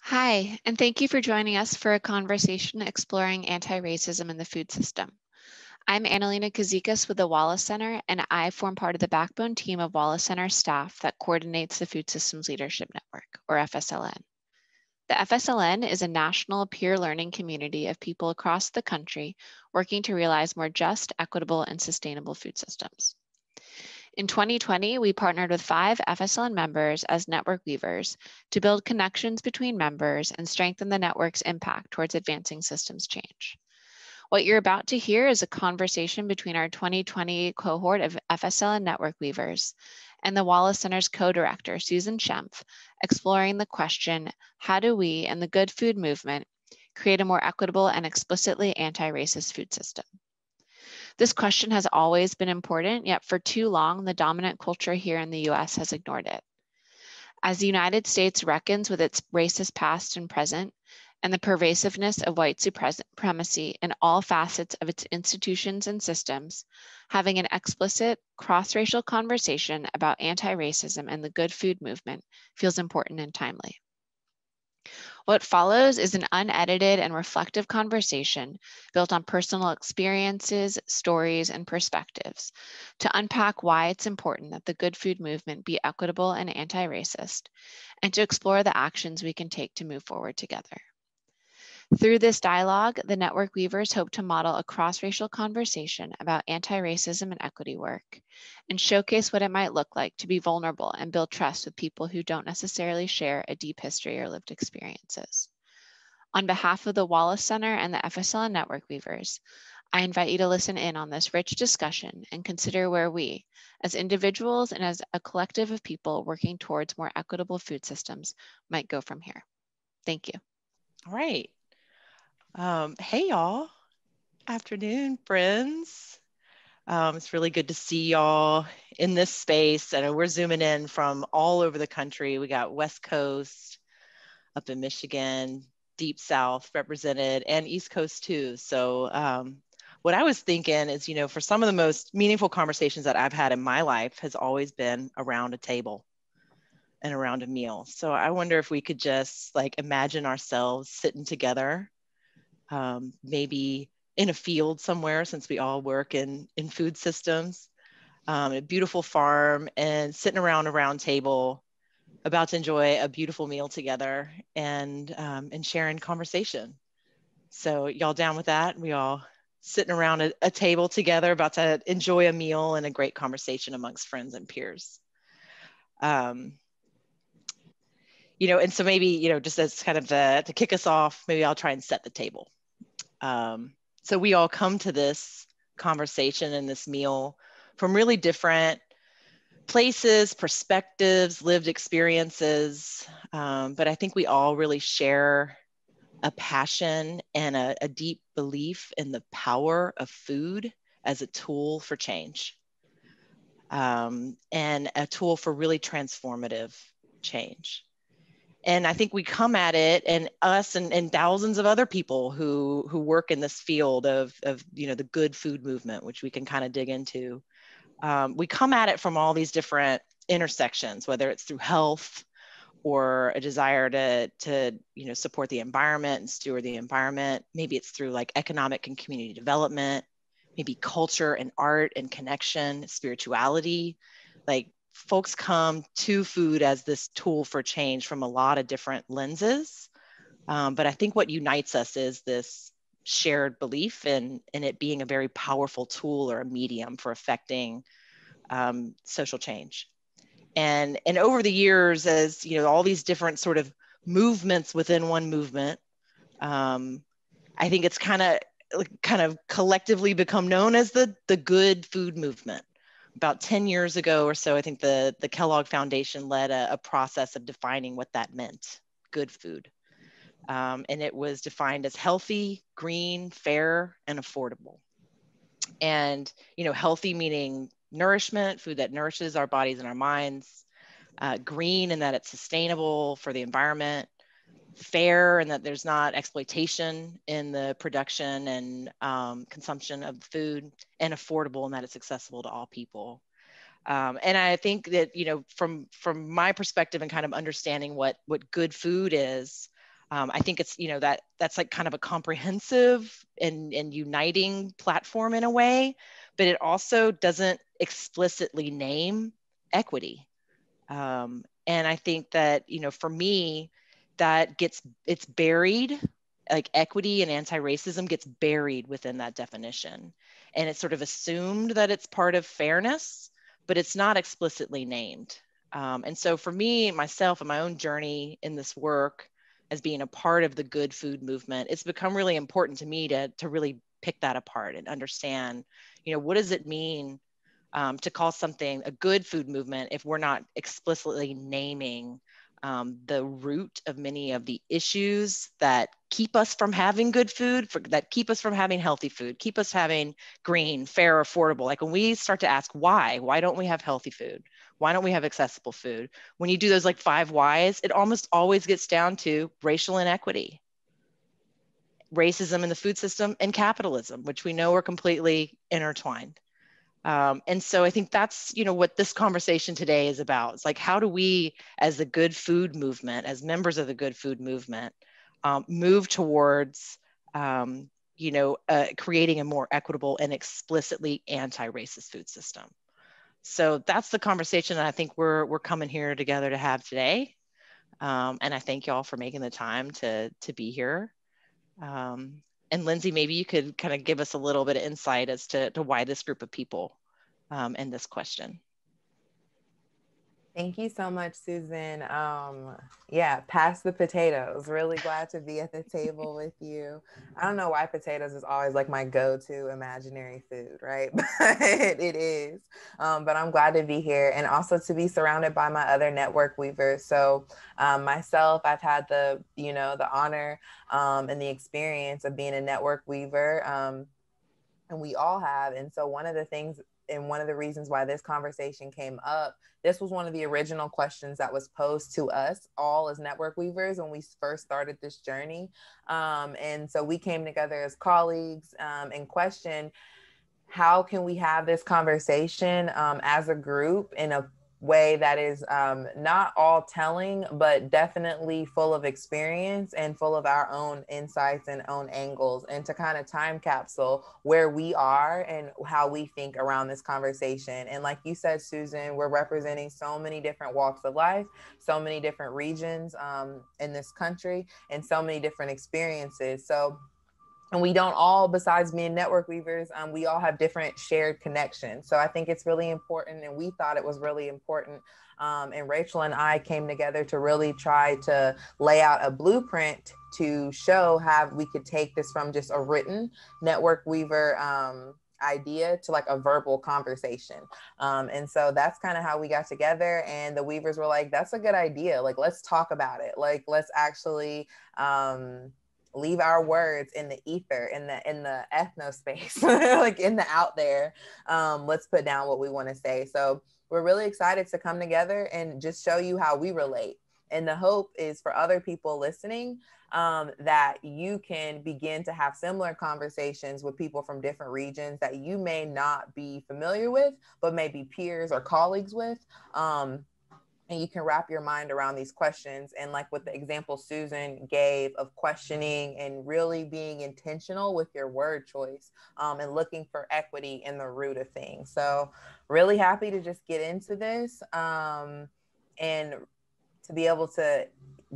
Hi, and thank you for joining us for a conversation exploring anti-racism in the food system. I'm Annalena Kazikas with the Wallace Center, and I form part of the backbone team of Wallace Center staff that coordinates the Food Systems Leadership Network, or FSLN. The FSLN is a national peer learning community of people across the country working to realize more just, equitable, and sustainable food systems. In 2020, we partnered with 5 FSLN members as network weavers to build connections between members and strengthen the network's impact towards advancing systems change. What you're about to hear is a conversation between our 2020 cohort of FSLN network weavers and the Wallace Center's co-director, Susan Schempf, exploring the question, how do we and the good food movement create a more equitable and explicitly anti-racist food system? This question has always been important, yet for too long, the dominant culture here in the US has ignored it. As the United States reckons with its racist past and present, and the pervasiveness of white supremacy in all facets of its institutions and systems, having an explicit cross-racial conversation about anti-racism and the good food movement feels important and timely. What follows is an unedited and reflective conversation built on personal experiences, stories, and perspectives to unpack why it's important that the good food movement be equitable and anti-racist, and to explore the actions we can take to move forward together. Through this dialogue, the network weavers hope to model a cross-racial conversation about anti-racism and equity work, and showcase what it might look like to be vulnerable and build trust with people who don't necessarily share a deep history or lived experiences. On behalf of the Wallace Center and the FSLN network weavers, I invite you to listen in on this rich discussion and consider where we, as individuals and as a collective of people working towards more equitable food systems, might go from here. Thank you. All right. Hey, y'all. Afternoon, friends. It's really good to see y'all in this space. And we're zooming in from all over the country. We got West Coast up in Michigan, Deep South represented, and East Coast too. So what I was thinking is, for some of the most meaningful conversations that I've had in my life has always been around a table and around a meal. So I wonder if we could just imagine ourselves sitting together, maybe in a field somewhere, since we all work in food systems, a beautiful farm, and sitting around a round table about to enjoy a beautiful meal together and sharing conversation. So y'all down with that? We all sitting around a table together about to enjoy a meal and a great conversation amongst friends and peers. And so maybe, just as kind of to kick us off, maybe I'll try and set the table. So we all come to this conversation and this meal from really different places, perspectives, lived experiences. But I think we all really share a passion and a deep belief in the power of food as a tool for change, and a tool for really transformative change. And I think we come at it, and us and thousands of other people who work in this field of the good food movement, which we can kind of dig into. We come at it from all these different intersections, whether it's through health or a desire to support the environment and steward the environment. Maybe it's through economic and community development, maybe culture and art and connection, spirituality. Folks come to food as this tool for change from a lot of different lenses. But I think what unites us is this shared belief in it being a very powerful tool or a medium for affecting social change. And over the years, as all these different sort of movements within one movement, I think it's kind of collectively become known as the good food movement. About 10 years ago or so, I think the Kellogg Foundation led a process of defining what that meant, good food. And it was defined as healthy, green, fair, and affordable. And, healthy meaning nourishment, food that nourishes our bodies and our minds, green in that it's sustainable for the environment, fair in that there's not exploitation in the production and consumption of food, and affordable in that it's accessible to all people. And I think that, from my perspective and kind of understanding what good food is, I think it's, that's like kind of a comprehensive and uniting platform in a way, but it also doesn't explicitly name equity. And I think that, for me, it's buried, like equity and anti-racism gets buried within that definition. And it's sort of assumed that it's part of fairness, but it's not explicitly named. And so for me, myself, and my own journey in this work as being a part of the good food movement, it's become really important to me to really pick that apart and understand, what does it mean to call something a good food movement if we're not explicitly naming the root of many of the issues that keep us from having good food, that keep us from having healthy food, keep us having green, fair, affordable. Like when we start to ask why don't we have healthy food? Why don't we have accessible food? When you do those like 5 whys, it almost always gets down to racial inequity, racism in the food system, and capitalism, which we know are completely intertwined. And so I think that's, what this conversation today is about. It's like, how do we, as the good food movement, as members of the good food movement, move towards, creating a more equitable and explicitly anti-racist food system? So that's the conversation that I think we're coming here together to have today. And I thank y'all for making the time to be here. And Lindsey, maybe you could kind of give us a little bit of insight as to why this group of people and this question. Thank you so much, Susan. Yeah, pass the potatoes. Really glad to be at the table with you. I don't know why potatoes is always like my go-to imaginary food, right? But it is. But I'm glad to be here and also to be surrounded by my other network weavers. So myself, I've had the honor and the experience of being a network weaver. And we all have. And so one of the things and one of the reasons why this conversation came up, this was one of the original questions that was posed to us all as network weavers when we first started this journey. And so we came together as colleagues and questioned, how can we have this conversation as a group in a way that is not all telling, but definitely full of experience and full of our own insights and own angles, and to kind of time capsule where we are and how we think around this conversation. And like you said, Susan, we're representing so many different walks of life, so many different regions in this country, and so many different experiences. And we don't all, besides being network weavers, we all have different shared connections. So I think it's really important, and we thought it was really important. And Rachael and I came together to really try to lay out a blueprint to show how we could take this from just a written network weaver idea to like a verbal conversation. And so that's kind of how we got together, and the weavers were like, that's a good idea. Like, let's talk about it. Like, let's actually leave our words in the ether, in the ethno space, like in the out there. Let's put down what we want to say. So we're really excited to come together and just show you how we relate. And the hope is for other people listening, that you can begin to have similar conversations with people from different regions that you may not be familiar with, but maybe peers or colleagues with. And you can wrap your mind around these questions. And like with the example Susan gave of questioning and really being intentional with your word choice, and looking for equity in the root of things. So really happy to just get into this and to be able to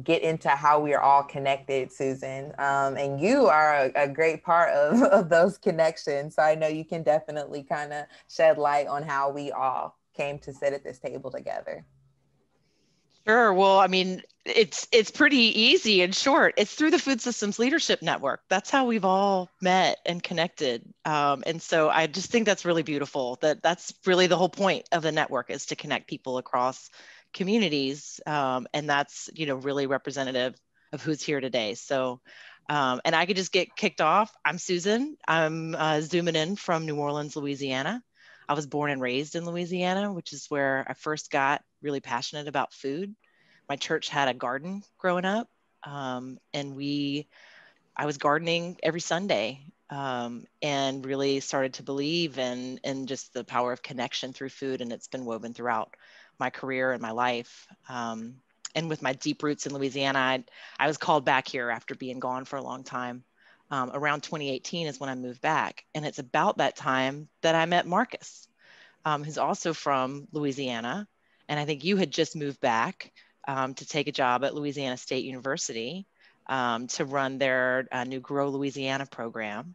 get into how we are all connected, Susan. And you are a great part of those connections. So I know you can definitely kind of shed light on how we all came to sit at this table together. Sure. Well, I mean, it's pretty easy and short. It's through the Food Systems Leadership Network. That's how we've all met and connected. And so I just think that's really beautiful. That's really the whole point of the network, is to connect people across communities. And that's, really representative of who's here today. So, and I could just get kicked off. I'm Susan. I'm zooming in from New Orleans, Louisiana. I was born and raised in Louisiana, which is where I first got really passionate about food. My church had a garden growing up, and I was gardening every Sunday, and really started to believe in just the power of connection through food, and it's been woven throughout my career and my life. and with my deep roots in Louisiana, I was called back here after being gone for a long time. Around 2018 is when I moved back. And it's about that time that I met Marcus, who's also from Louisiana. And I think you had just moved back to take a job at Louisiana State University to run their new Grow Louisiana program.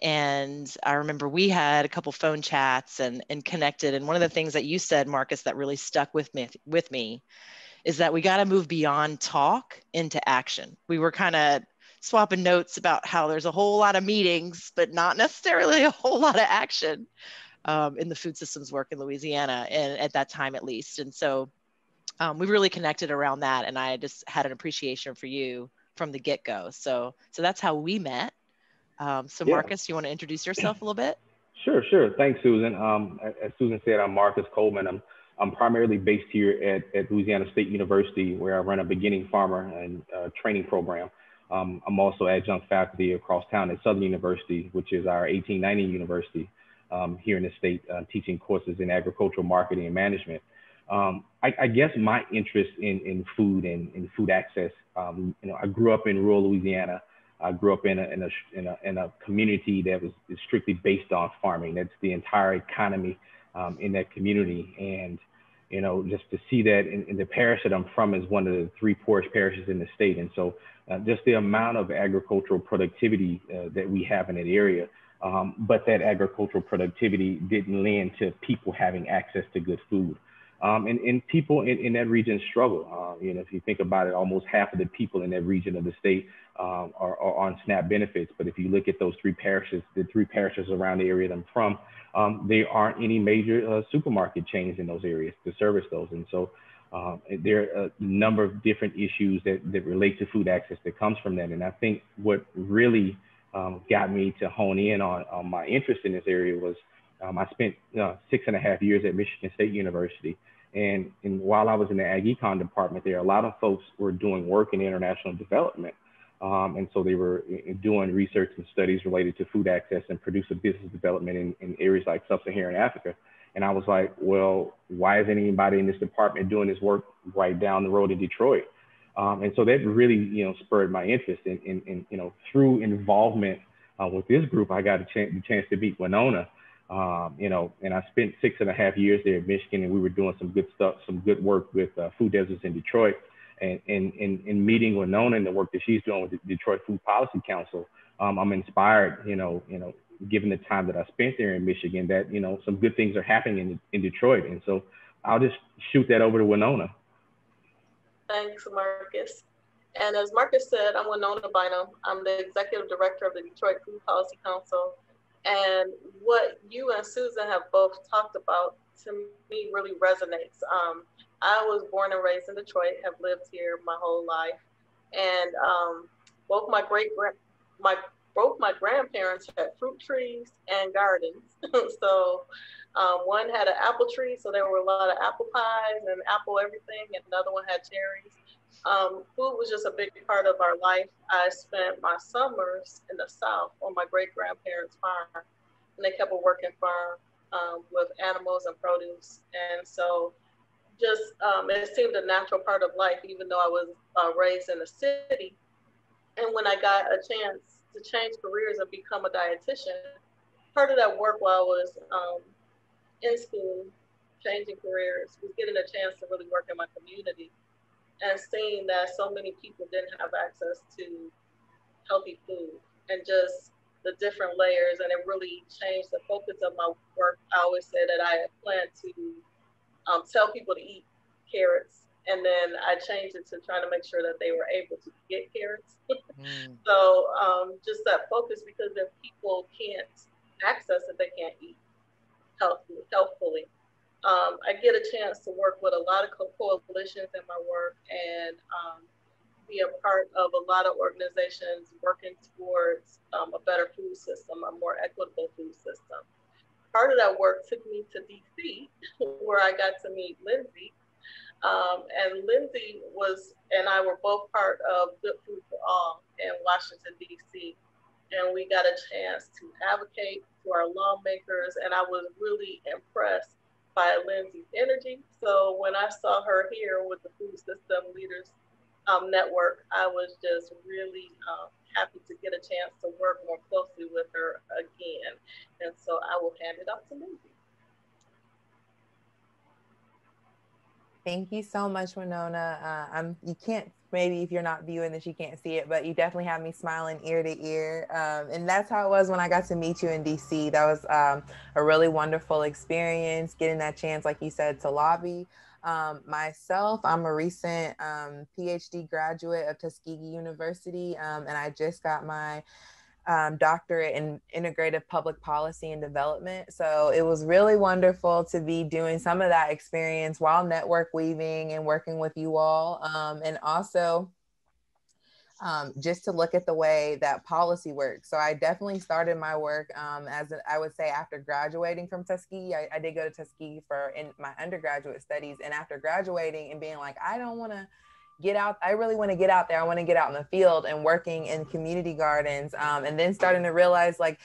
And I remember we had a couple phone chats and connected. And one of the things that you said, Marcus, that really stuck with me is that we got to move beyond talk into action. We were kind of swapping notes about how there's a whole lot of meetings, but not necessarily a whole lot of action in the food systems work in Louisiana, and at that time at least. And so we really connected around that. And I just had an appreciation for you from the get-go. So that's how we met. So Marcus, you want to introduce yourself a little bit? Sure. Thanks, Susan. As Susan said, I'm Marcus Coleman. I'm primarily based here at Louisiana State University, where I run a beginning farmer and training program. I'm also adjunct faculty across town at Southern University, which is our 1890 university here in the state, teaching courses in agricultural marketing and management. I guess my interest in food and in food access, I grew up in rural Louisiana. I grew up in a community that was strictly based on farming. That's the entire economy in that community. And, just to see that in the parish that I'm from is one of the 3 poorest parishes in the state. And so just the amount of agricultural productivity that we have in that area, but that agricultural productivity didn't lend to people having access to good food. And people in that region struggle. If you think about it, almost half of the people in that region of the state are on SNAP benefits. But if you look at those 3 parishes, the 3 parishes around the area that I'm from, there aren't any major supermarket chains in those areas to service those. And so there are a number of different issues that relate to food access that comes from that. And I think what really got me to hone in on my interest in this area was I spent 6.5 years at Michigan State University. And while I was in the Ag Econ department there, a lot of folks were doing work in international development. And so they were doing research and studies related to food access and producer business development in areas like sub-Saharan Africa. And I was like, well, why isn't anybody in this department doing this work right down the road in Detroit? And so that really, spurred my interest in through involvement with this group. I got the chance to meet Winona. And I spent 6.5 years there at Michigan, and we were doing some good stuff, some good work with food deserts in Detroit, and meeting Winona and the work that she's doing with the Detroit Food Policy Council. I'm inspired, given the time that I spent there in Michigan, that, some good things are happening in Detroit. And so I'll just shoot that over to Winona. Thanks, Marcus. And as Marcus said, I'm Winona Bynum. I'm the executive director of the Detroit Food Policy Council. And what you and Susan have both talked about, to me, really resonates. I was born and raised in Detroit, have lived here my whole life. And both my grandparents had fruit trees and gardens. So one had an apple tree, so there were a lot of apple pies and apple everything, and another one had cherries. Food was just a big part of our life. I spent my summers in the South on my great-grandparents' farm, and they kept a working farm with animals and produce. And so just it seemed a natural part of life, even though I was raised in the city. And when I got a chance to change careers and become a dietitian, part of that work while I was in school, changing careers, was getting a chance to really work in my community and seeing that so many people didn't have access to healthy food and just the different layers. And it really changed the focus of my work. I always say that I had planned to tell people to eat carrots. And then I changed it to trying to make sure that they were able to get carrots. So just that focus, because if people can't access it, they can't eat healthfully. I get a chance to work with a lot of coalitions in my work and be a part of a lot of organizations working towards a better food system, a more equitable food system. Part of that work took me to DC, where I got to meet Lindsey. And Lindsey and I were both part of Good Food for All in Washington, DC. And we got a chance to advocate to our lawmakers. And I was really impressed by Lindsey's energy. So when I saw her here with the Food System Leaders Network, I was just really happy to get a chance to work more closely with her again. And so I will hand it off to Lindsey. Thank you so much, Winona. You can't, maybe if you're not viewing this, you can't see it, but you definitely have me smiling ear to ear. And that's how it was when I got to meet you in DC. That was a really wonderful experience, getting that chance, like you said, to lobby. Myself, I'm a recent PhD graduate of Tuskegee University, and I just got my doctorate in integrative public policy and development. So it was really wonderful to be doing some of that experience while network weaving and working with you all. And also just to look at the way that policy works. So I definitely started my work I would say after graduating from Tuskegee. I did go to Tuskegee in my undergraduate studies, and after graduating and being like, I don't want to get out. I really want to get out there. I want to get out in the field and working in community gardens. And then starting to realize, like,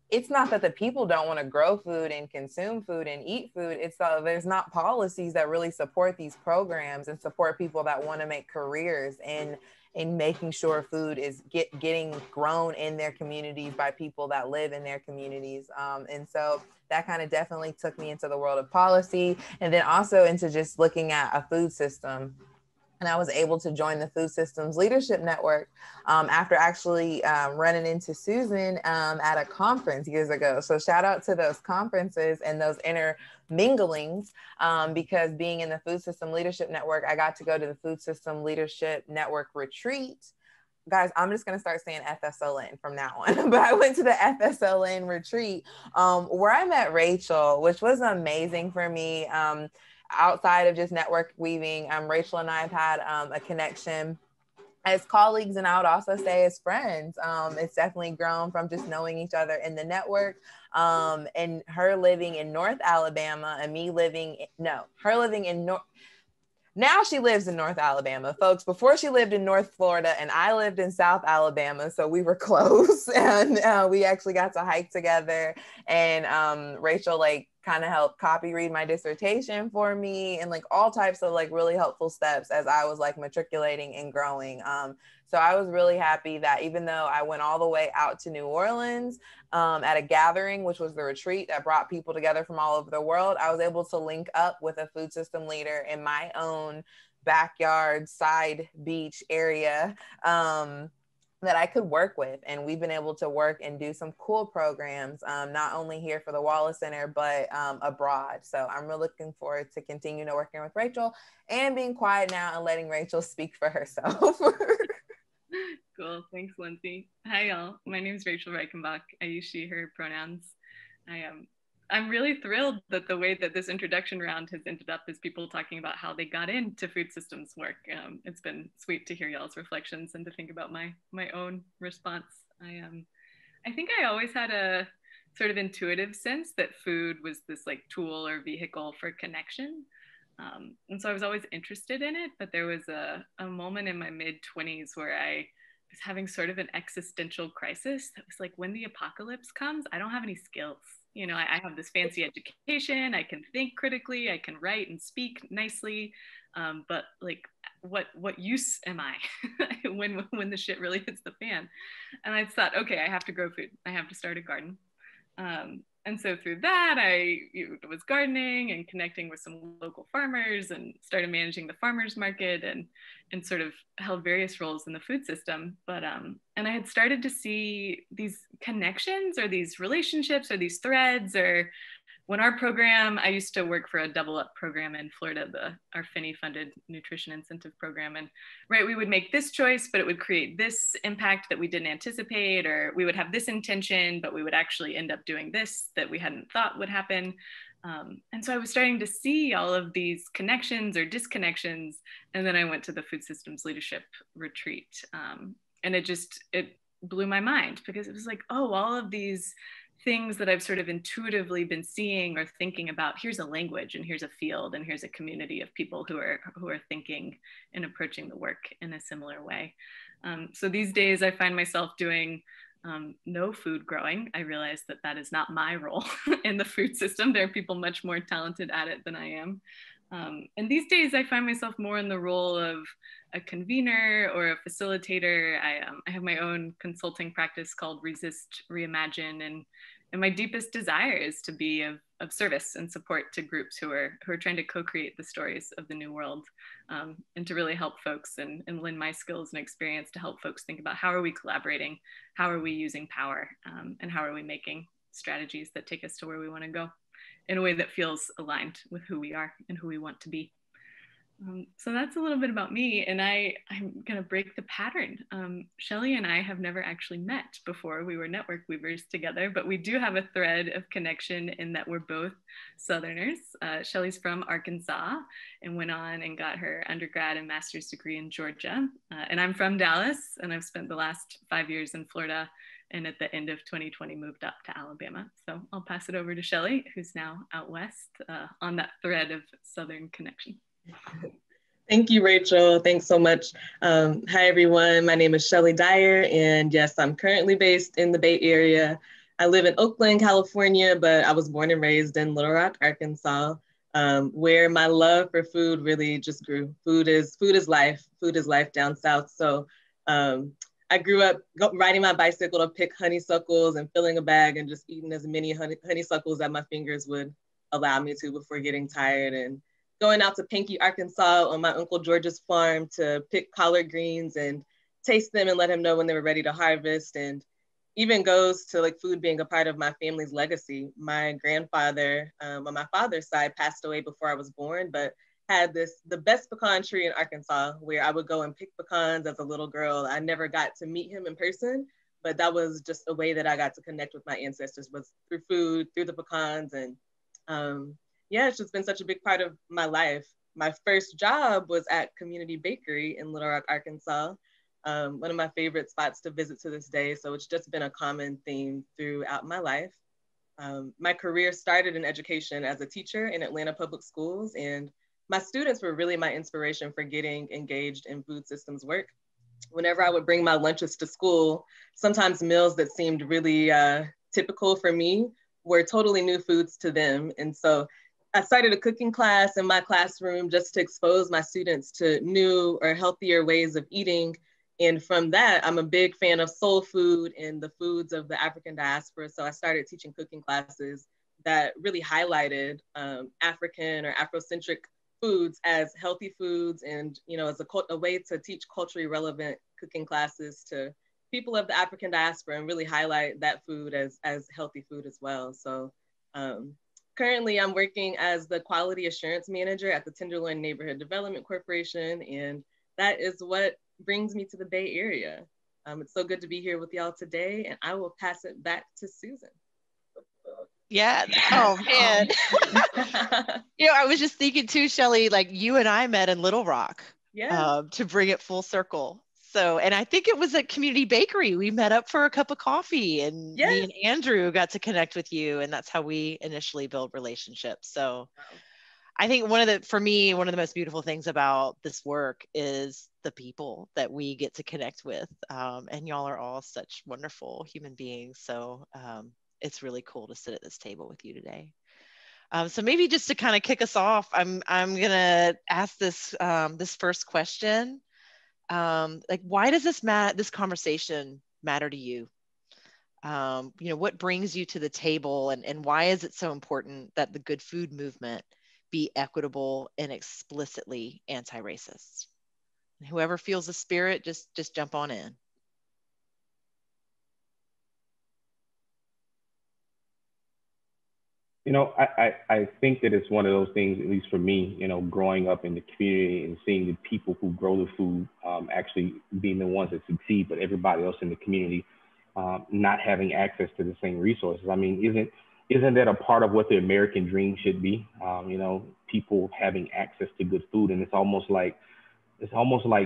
it's not that the people don't want to grow food and consume food and eat food. It's there's not policies that really support these programs and support people that want to make careers in making sure food is getting grown in their communities by people that live in their communities. And so that kind of definitely took me into the world of policy, and then also into just looking at a food system. And I was able to join the Food Systems Leadership Network after actually running into Susan at a conference years ago. So shout out to those conferences and those interminglings, because being in the Food System Leadership Network, I got to go to the Food System Leadership Network retreat. Guys, I'm just going to start saying FSLN from now on. But I went to the FSLN retreat where I met Rachael, which was amazing for me. Outside of just network weaving, Rachael and I have had a connection as colleagues, and I would also say as friends. It's definitely grown from just knowing each other in the network, and her living in North Alabama and me living, her living in North. Now she lives in North Alabama, folks. Before she lived in North Florida, and I lived in South Alabama, so we were close, and we actually got to hike together. And Rachael kind of helped copy read my dissertation for me, and all types of really helpful steps as I was matriculating and growing. So I was really happy that even though I went all the way out to New Orleans at a gathering, which was the retreat that brought people together from all over the world, I was able to link up with a food system leader in my own backyard, side beach area that I could work with. And we've been able to work and do some cool programs, not only here for the Wallace Center, but abroad. So I'm really looking forward to continuing to working with Rachael and being quiet now and letting Rachael speak for herself. Cool. Thanks, Lindsey. Hi, y'all. My name is Rachael Reichenbach. I use she, her pronouns. I'm really thrilled that the way that this introduction round has ended up is people talking about how they got into food systems work. It's been sweet to hear y'all's reflections and to think about my own response. I think I always had a sort of intuitive sense that food was this tool or vehicle for connection. And so I was always interested in it, but there was a moment in my mid-20s where I was having sort of an existential crisis that was when the apocalypse comes, I don't have any skills. I have this fancy education, I can think critically, I can write and speak nicely, but what use am I when the shit really hits the fan? And I thought, okay, I have to grow food, I have to start a garden. And so through that, I was gardening and connecting with some local farmers and started managing the farmers market and sort of held various roles in the food system. But and I had started to see these connections or these relationships or these threads, or when our program, I used to work for a Double Up program in Florida, our Finney funded nutrition incentive program. And we would make this choice, but it would create this impact that we didn't anticipate, or we would have this intention, but we would actually end up doing this that we hadn't thought would happen. And so I was starting to see all of these connections or disconnections. And then I went to the Food Systems Leadership Retreat. And it blew my mind, because it was oh, all of these things that I've sort of intuitively been seeing or thinking about, here's a language and here's a field and here's a community of people who are thinking and approaching the work in a similar way. So these days I find myself doing no food growing, I realized that that is not my role in the food system. There are people much more talented at it than I am. And these days I find myself more in the role of a convener or a facilitator. I have my own consulting practice called Resist, Reimagine, and my deepest desire is to be of service and support to groups who are trying to co-create the stories of the new world, and to really help folks and lend my skills and experience to help folks think about how are we collaborating, how are we using power, and how are we making strategies that take us to where we want to go in a way that feels aligned with who we are and who we want to be. So that's a little bit about me, and I'm gonna break the pattern. Shelley and I have never actually met before. We were network weavers together, but we do have a thread of connection in that we're both Southerners. Shelley's from Arkansas and went on and got her undergrad and master's degree in Georgia. And I'm from Dallas, and I've spent the last 5 years in Florida, and at the end of 2020 moved up to Alabama. So I'll pass it over to Shelley, who's now out west on that thread of Southern connection. Thank you, Rachel. Thanks so much. Hi, everyone. My name is Shelley Dyer, and yes, I'm currently based in the Bay Area. I live in Oakland, California, but I was born and raised in Little Rock, Arkansas, where my love for food really just grew. Food is life. Food is life down south. So I grew up riding my bicycle to pick honeysuckles and filling a bag and just eating as many honeysuckles that my fingers would allow me to before getting tired, and going out to Pinky, Arkansas on my Uncle George's farm to pick collard greens and taste them and let him know when they were ready to harvest. And even goes to like food being a part of my family's legacy. My grandfather on my father's side passed away before I was born, but had the best pecan tree in Arkansas where I would go and pick pecans as a little girl. I never got to meet him in person, but that was just a way that I got to connect with my ancestors, was through food, through the pecans. And yeah, it's just been such a big part of my life. My first job was at Community Bakery in Little Rock, Arkansas, one of my favorite spots to visit to this day. So it's just been a common theme throughout my life. My career started in education as a teacher in Atlanta Public Schools, and my students were really my inspiration for getting engaged in food systems work. Whenever I would bring my lunches to school, sometimes meals that seemed really typical for me were totally new foods to them. And so I started a cooking class in my classroom just to expose my students to new or healthier ways of eating. And from that, I'm a big fan of soul food and the foods of the African diaspora. So I started teaching cooking classes that really highlighted African or Afrocentric foods as healthy foods, and as a way to teach culturally relevant cooking classes to people of the African diaspora and really highlight that food as healthy food as well. So currently I'm working as the quality assurance manager at the Tenderloin Neighborhood Development Corporation, and that is what brings me to the Bay Area. It's so good to be here with y'all today, and I will pass it back to Susan. Yeah. Oh man. I was just thinking too, Shelley, like you and I met in Little Rock, to bring it full circle. So, and I think it was at Community Bakery. We met up for a cup of coffee, and me and Andrew got to connect with you, and that's how we initially build relationships. So I think for me, one of the most beautiful things about this work is the people that we get to connect with. And y'all are all such wonderful human beings. So it's really cool to sit at this table with you today. So maybe just to kind of kick us off, I'm gonna ask this first question. Like, why does this conversation matter to you? What brings you to the table, and why is it so important that the good food movement be equitable and explicitly anti-racist? And whoever feels the spirit, just jump on in. I think that it's one of those things, at least for me, growing up in the community and seeing the people who grow the food actually being the ones that succeed, but everybody else in the community not having access to the same resources. I mean, isn't that a part of what the American dream should be? People having access to good food. And it's almost like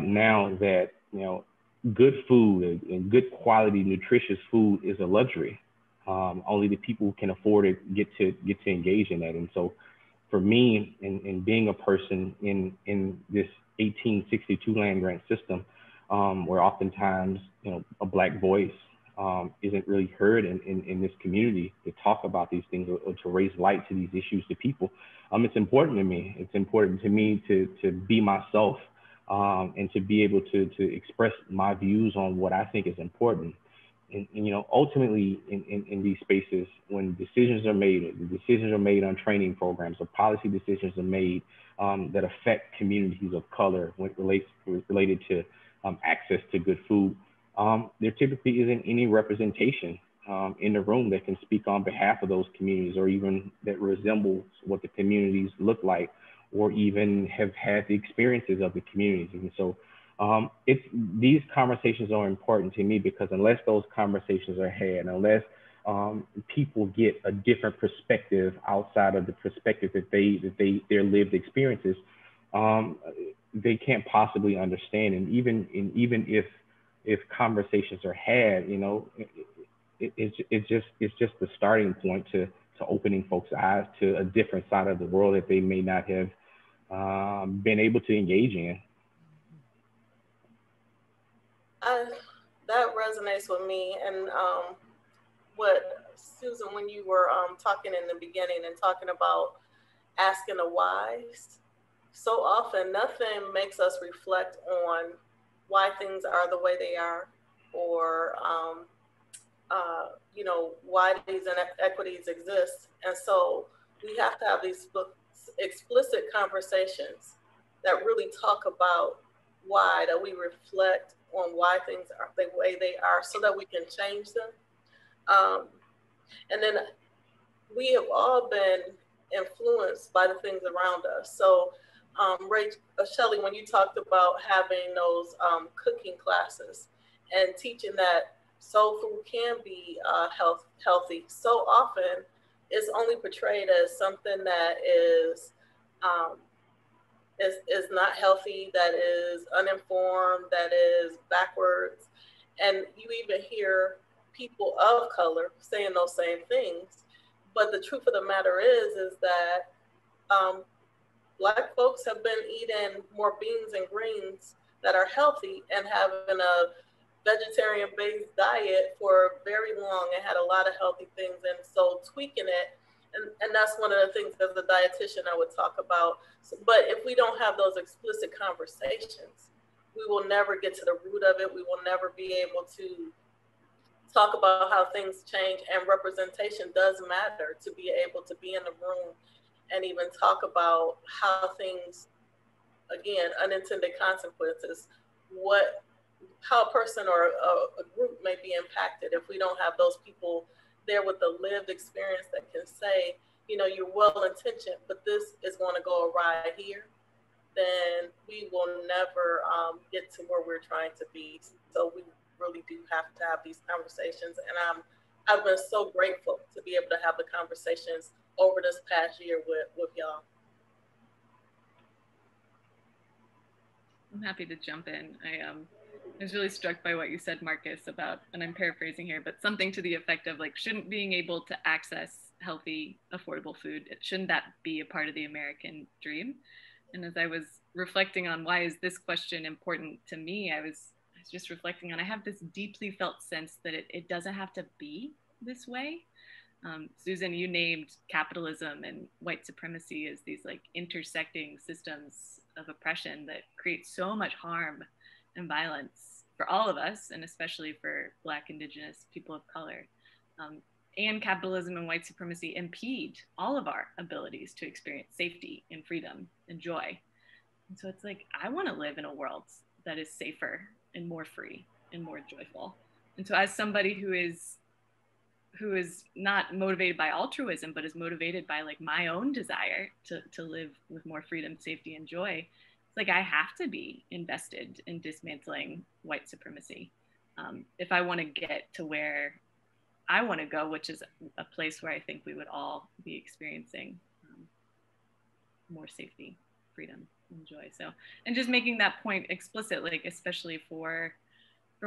now that, good food and good quality, nutritious food is a luxury. Only the people who can afford it get to engage in that. And so for me, in being a person in this 1862 land grant system, where oftentimes, a Black voice isn't really heard in this community to talk about these things or to raise light to these issues to people. It's important to me. It's important to me to be myself and to be able to express my views on what I think is important. And you know, ultimately in these spaces, when decisions are made on training programs or policy decisions are made that affect communities of color when related to access to good food, there typically isn't any representation in the room that can speak on behalf of those communities, or even that resembles what the communities look like, or even have had the experiences of the communities. And so these conversations are important to me, because unless those conversations are had, unless people get a different perspective outside of the perspective that their lived experiences, they can't possibly understand. And even if conversations are had, you know, it's just the starting point to opening folks' eyes to a different side of the world that they may not have been able to engage in. That resonates with me. And what, Susan, when you were talking in the beginning and talking about asking the whys, so often nothing makes us reflect on why things are the way they are, or you know, why these inequities exist. And so we have to have these explicit conversations that really talk about why, that we reflect on why things are the way they are so that we can change them. And then we have all been influenced by the things around us. So Shelley, when you talked about having those cooking classes and teaching that soul food can be healthy, so often it's only portrayed as something that is not healthy, that is uninformed, that is backwards. And you even hear people of color saying those same things. But the truth of the matter is that Black folks have been eating more beans and greens that are healthy and having a vegetarian-based diet for very long and had a lot of healthy things. And so tweaking it, and that's one of the things as a dietitian I would talk about. But if we don't have those explicit conversations, we will never get to the root of it. We will never be able to talk about how things change. And representation does matter, to be able to be in the room and even talk about how things, again, unintended consequences, how a person or a group may be impacted if we don't have those people there with the lived experience that can say, you know, you're well-intentioned, but this is going to go awry here, then we will never get to where we're trying to be. So we really do have to have these conversations. And I've been so grateful to be able to have the conversations over this past year with y'all. I'm happy to jump in. I was really struck by what you said, Marcus, about, and I'm paraphrasing here, but something to the effect of like, shouldn't being able to access healthy, affordable food, shouldn't that be a part of the American dream? And as I was reflecting on why is this question important to me, I was just reflecting on, I have this deeply felt sense that it doesn't have to be this way. Susan, you named capitalism and white supremacy as these like intersecting systems of oppression that create so much harm and violence for all of us, and especially for Black, Indigenous, people of color. And capitalism and white supremacy impede all of our abilities to experience safety and freedom and joy. And so it's like, I want to live in a world that is safer and more free and more joyful. And so as somebody who is not motivated by altruism, but is motivated by like my own desire to live with more freedom, safety, and joy, it's like I have to be invested in dismantling white supremacy if I want to get to where I want to go, which is a place where I think we would all be experiencing more safety, freedom, and joy. So, and just making that point explicit, like especially for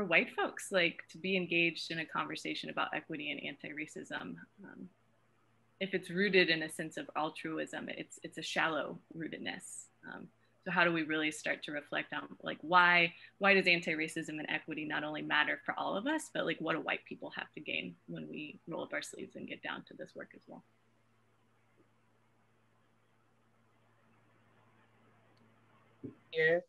white folks, like to be engaged in a conversation about equity and anti-racism, if it's rooted in a sense of altruism, it's a shallow rootedness. So how do we really start to reflect on like why does anti-racism and equity not only matter for all of us, but like what do white people have to gain when we roll up our sleeves and get down to this work as well? Here,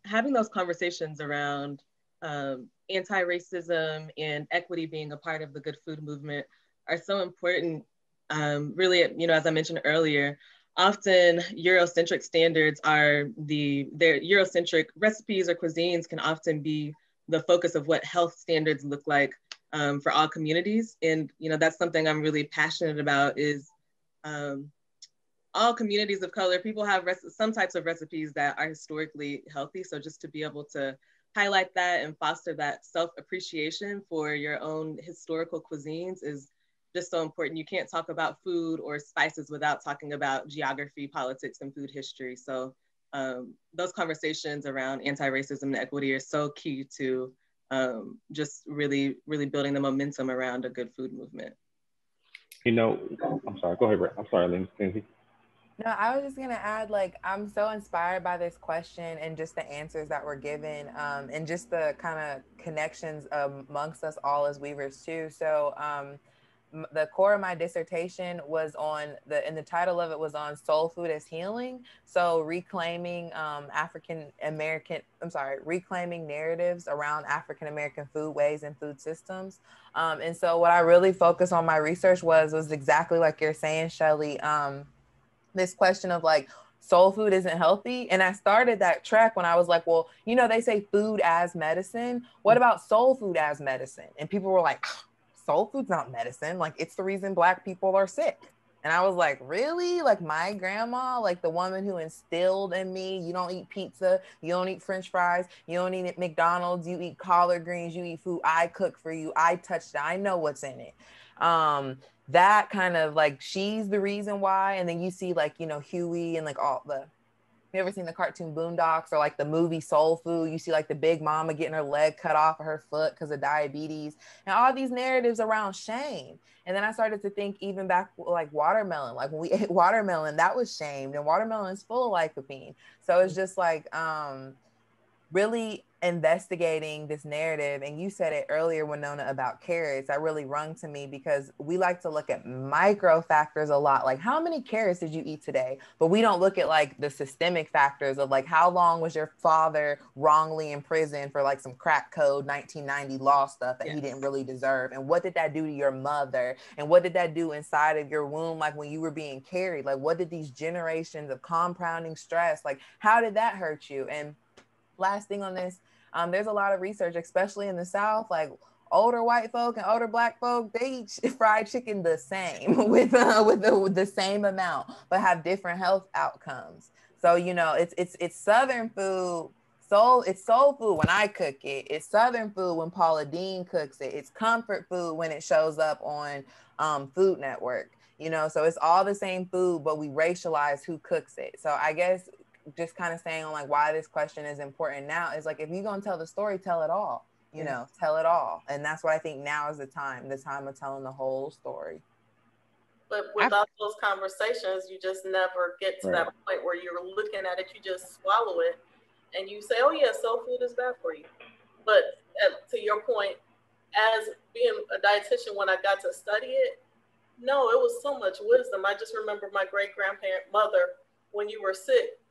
having those conversations around anti-racism and equity being a part of the good food movement are so important. Really, you know, as I mentioned earlier, often Eurocentric standards are their Eurocentric recipes or cuisines can often be the focus of what health standards look like for all communities. And, you know, that's something I'm really passionate about is all communities of color, people have some types of recipes that are historically healthy. So just to be able to highlight that and foster that self-appreciation for your own historical cuisines is just so important. You can't talk about food or spices without talking about geography, politics, and food history. So those conversations around anti-racism and equity are so key to just really, really building the momentum around a good food movement. You know, I'm sorry, go ahead, Brett. I'm sorry, Lindsey. No, I was just gonna add, like, I'm so inspired by this question and just the answers that were given, and just the kind of connections amongst us all as weavers too. So the core of my dissertation was on and the title of it was on soul food as healing. So reclaiming reclaiming narratives around African-American foodways and food systems. And so what I really focused on my research was exactly like you're saying, Shelley, this question of like, soul food isn't healthy. And I started that track when I was like, well, you know, they say food as medicine. What about soul food as medicine? And people were like, soul food's not medicine. Like, it's the reason Black people are sick. And I was like, really? Like my grandma, like the woman who instilled in me, you don't eat pizza, you don't eat French fries, you don't eat McDonald's, you eat collard greens, you eat food I cook for you, I touched it, I know what's in it. That kind of like, she's the reason why. And then you see like, you know, Huey and like you ever seen the cartoon Boondocks or like the movie Soul Food? You see like the big mama getting her leg cut off of her foot because of diabetes and all these narratives around shame. And then I started to think even back like watermelon, like when we ate watermelon, that was shamed, and watermelon is full of lycopene. So it's just like really investigating this narrative. And you said it earlier, Winona, about carrots. That really rung to me because we like to look at micro factors a lot, like how many carrots did you eat today? But we don't look at like the systemic factors of like how long was your father wrongly in prison for like some crack code 1990 law stuff that he didn't really deserve, and what did that do to your mother, and what did that do inside of your womb, like when you were being carried, like what did these generations of compounding stress, like how did that hurt you? And last thing on this, there's a lot of research, especially in the South, like older white folk and older Black folk, they eat fried chicken the same with the same amount, but have different health outcomes. So, you know, it's Southern food. It's soul food when I cook it. It's Southern food when Paula Deen cooks it. It's comfort food when it shows up on Food Network. You know, so it's all the same food, but we racialize who cooks it. So I guess just kind of saying on like why this question is important now is like, if you're gonna tell the story, tell it all, you know, tell it all. And that's what I think now is the time of telling the whole story. But without those conversations, you just never get to that point where you're looking at it, you just swallow it and you say, oh yeah, soul food is bad for you. But to your point, as being a dietitian, when I got to study it, no, it was so much wisdom. I just remember my great-grandmother, when you were sick,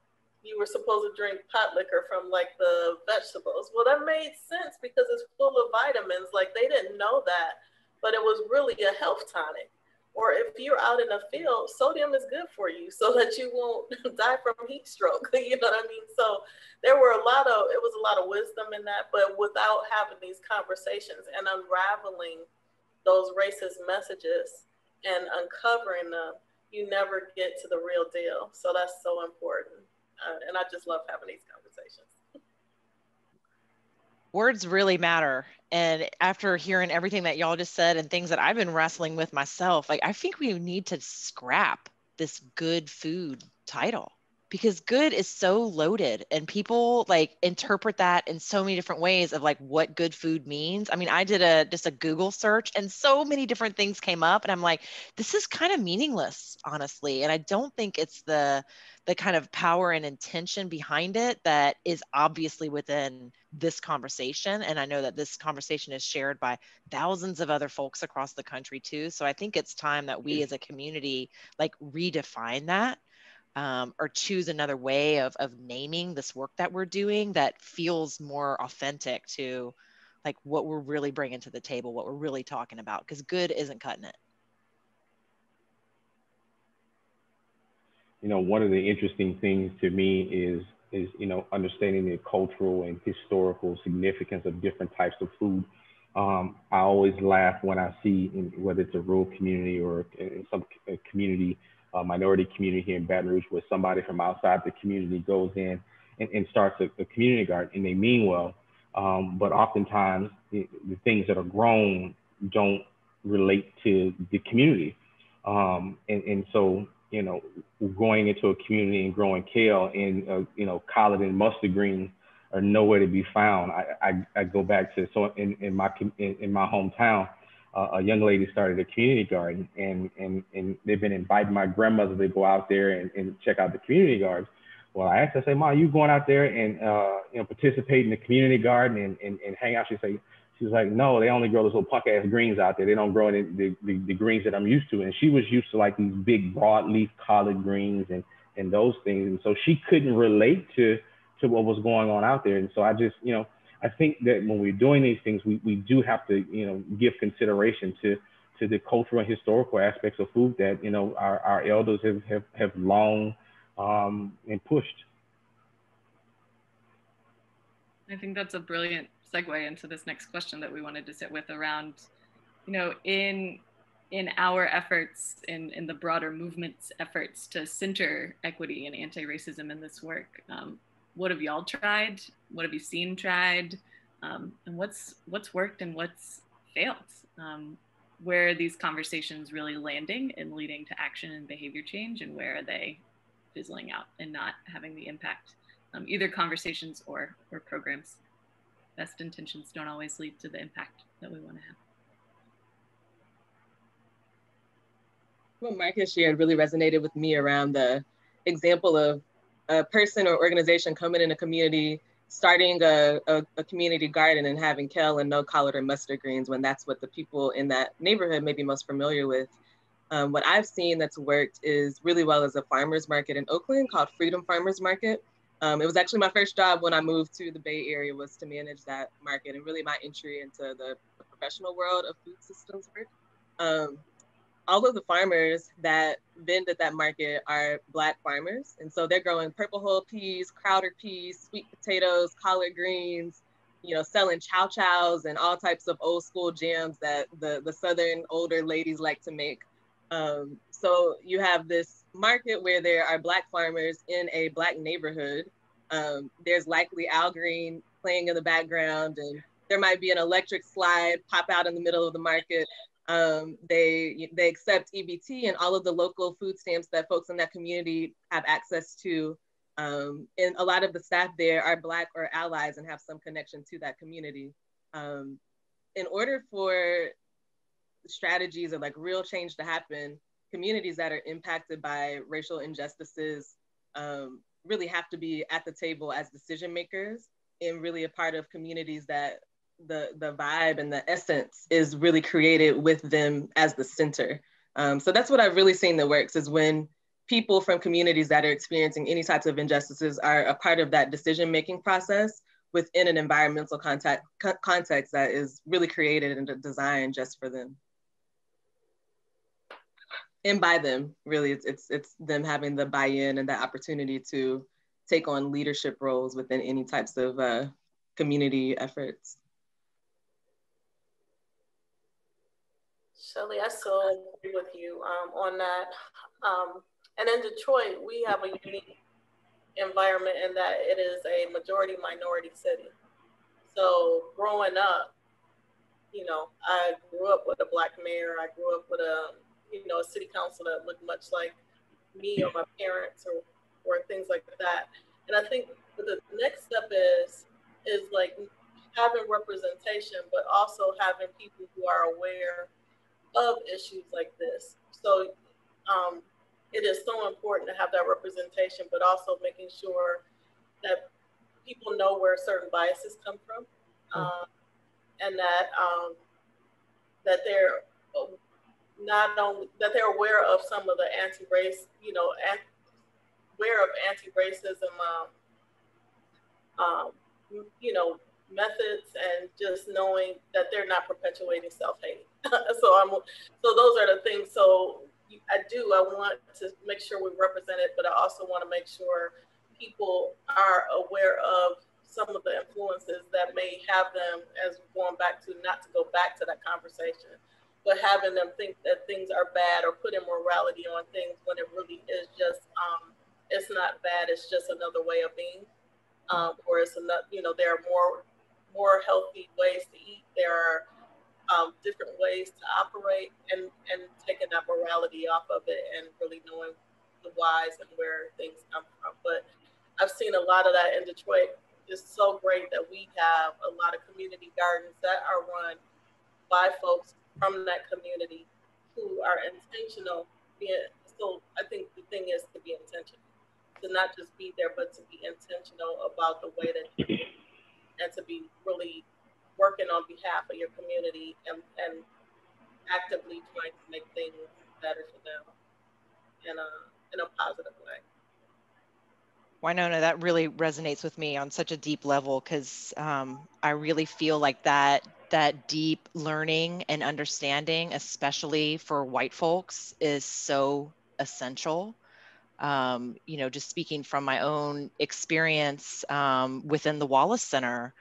you were supposed to drink pot liquor from like the vegetables. Well, that made sense because it's full of vitamins. Like they didn't know that, but it was really a health tonic. Or if you're out in the field, sodium is good for you so that you won't die from heat stroke. You know what I mean? So it was a lot of wisdom in that, but without having these conversations and unraveling those racist messages and uncovering them, you never get to the real deal. So that's so important. And I just love having these conversations. Words really matter. And after hearing everything that y'all just said and things that I've been wrestling with myself, like I think we need to scrap this good food title. because good is so loaded and people like interpret that in so many different ways of like what good food means. I mean, I did just a Google search and so many different things came up and I'm like, this is kind of meaningless, honestly. And I don't think it's the kind of power and intention behind it that is obviously within this conversation. And I know that this conversation is shared by thousands of other folks across the country too. So I think it's time that we as a community like redefine that, or choose another way of naming this work that we're doing that feels more authentic to like what we're really bringing to the table, what we're really talking about, because good isn't cutting it. You know, one of the interesting things to me is you know, understanding the cultural and historical significance of different types of food. I always laugh when I see, whether it's a rural community or in some community, minority community here in Baton Rouge, where somebody from outside the community goes in and starts a community garden, and they mean well, but oftentimes the things that are grown don't relate to the community, and so, you know, going into a community and growing kale and, you know, collard and mustard greens are nowhere to be found. I go back to, so in my hometown, a young lady started a community garden, and they've been inviting my grandmother to go out there and check out the community gardens. Well, I asked her, I say, "Mom, you going out there and, you know, participate in the community garden and hang out?" She's like, "No, they only grow those little punk ass greens out there. They don't grow any the greens that I'm used to." And she was used to like these big broadleaf collard greens and those things. And so she couldn't relate to what was going on out there. And so I just, you know, I think that when we're doing these things, we do have to, you know, give consideration to the cultural and historical aspects of food that, you know, our elders have long and pushed. I think that's a brilliant segue into this next question that we wanted to sit with around, you know, in our efforts, in the broader movement's efforts to center equity and anti-racism in this work. What have y'all tried? What have you seen tried? And what's worked and what's failed? Where are these conversations really landing and leading to action and behavior change, and where are they fizzling out and not having the impact? Either conversations or programs. Best intentions don't always lead to the impact that we want to have. What Marcus shared really resonated with me around the example of a person or organization coming in a community, starting a community garden and having kale and no collard or mustard greens, when that's what the people in that neighborhood may be most familiar with. What I've seen that's worked is really well as a farmer's market in Oakland called Freedom Farmers Market. It was actually my first job when I moved to the Bay Area, was to manage that market, and really my entry into the professional world of food systems work. All of the farmers that vend at that market are Black farmers. And so they're growing purple hull peas, crowder peas, sweet potatoes, collard greens, you know, selling chow chows and all types of old school jams that the Southern older ladies like to make. So you have this market where there are Black farmers in a Black neighborhood. There's likely Al Green playing in the background, and there might be an electric slide pop out in the middle of the market. They accept EBT and all of the local food stamps that folks in that community have access to. And a lot of the staff there are Black or allies and have some connection to that community. In order for strategies or like real change to happen, communities that are impacted by racial injustices really have to be at the table as decision makers, and really a part of communities that the vibe and the essence is really created with them as the center. So that's what I've really seen that works, is when people from communities that are experiencing any types of injustices are a part of that decision-making process within an environmental context that is really created and designed just for them. And by them, really, it's them having the buy-in and the opportunity to take on leadership roles within any types of community efforts. Shelley, I so agree with you on that. And in Detroit, we have a unique environment in that it is a majority minority city. So growing up, you know, I grew up with a Black mayor. I grew up with a city council that looked much like me or my parents or or things like that. And I think the next step is like having representation, but also having people who are aware of issues like this. So it is so important to have that representation, but also making sure that people know where certain biases come from, and that that they're not only that they're aware of some of the anti-race, aware of anti-racism, methods, and just knowing that they're not perpetuating self-hate. So those are the things. So I want to make sure we represent it, but I also want to make sure people are aware of some of the influences that may have them, as going back to, not to go back to that conversation, but having them think that things are bad or putting morality on things when it really is just, it's not bad, it's just another way of being. Or it's another, there are more healthy ways to eat. There are different ways to operate, and taking that morality off of it and really knowing the whys and where things come from. But I've seen a lot of that in Detroit. It's so great that we have a lot of community gardens that are run by folks from that community who are intentional. So I think the thing is to be intentional, to not just be there, but to be intentional about the way that you do, and to be really working on behalf of your community and actively trying to make things better for them in a positive way. Winona, that really resonates with me on such a deep level, because I really feel like that deep learning and understanding, especially for white folks, is so essential. Just speaking from my own experience within the Wallace Center,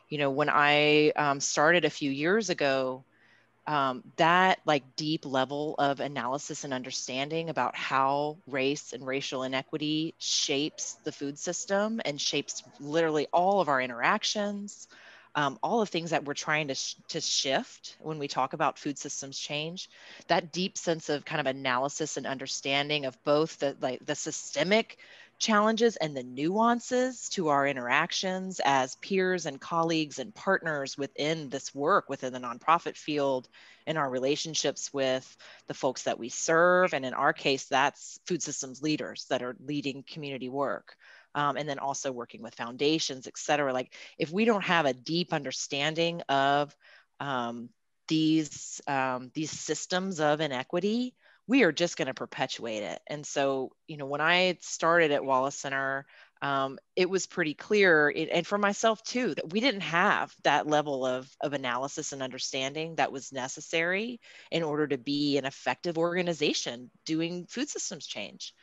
when I started a few years ago, that like deep level of analysis and understanding about how race and racial inequity shapes the food system and shapes literally all of our interactions, all the things that we're trying to shift when we talk about food systems change, that deep sense of kind of analysis and understanding of both the systemic challenges and the nuances to our interactions as peers and colleagues and partners within this work, within the nonprofit field, and our relationships with the folks that we serve. And in our case, that's food systems leaders that are leading community work. And then also working with foundations, et cetera. Like, if we don't have a deep understanding of these systems of inequity, we are just going to perpetuate it. And so, when I started at Wallace Center, it was pretty clear, and for myself too, that we didn't have that level of analysis and understanding that was necessary in order to be an effective organization doing food systems change.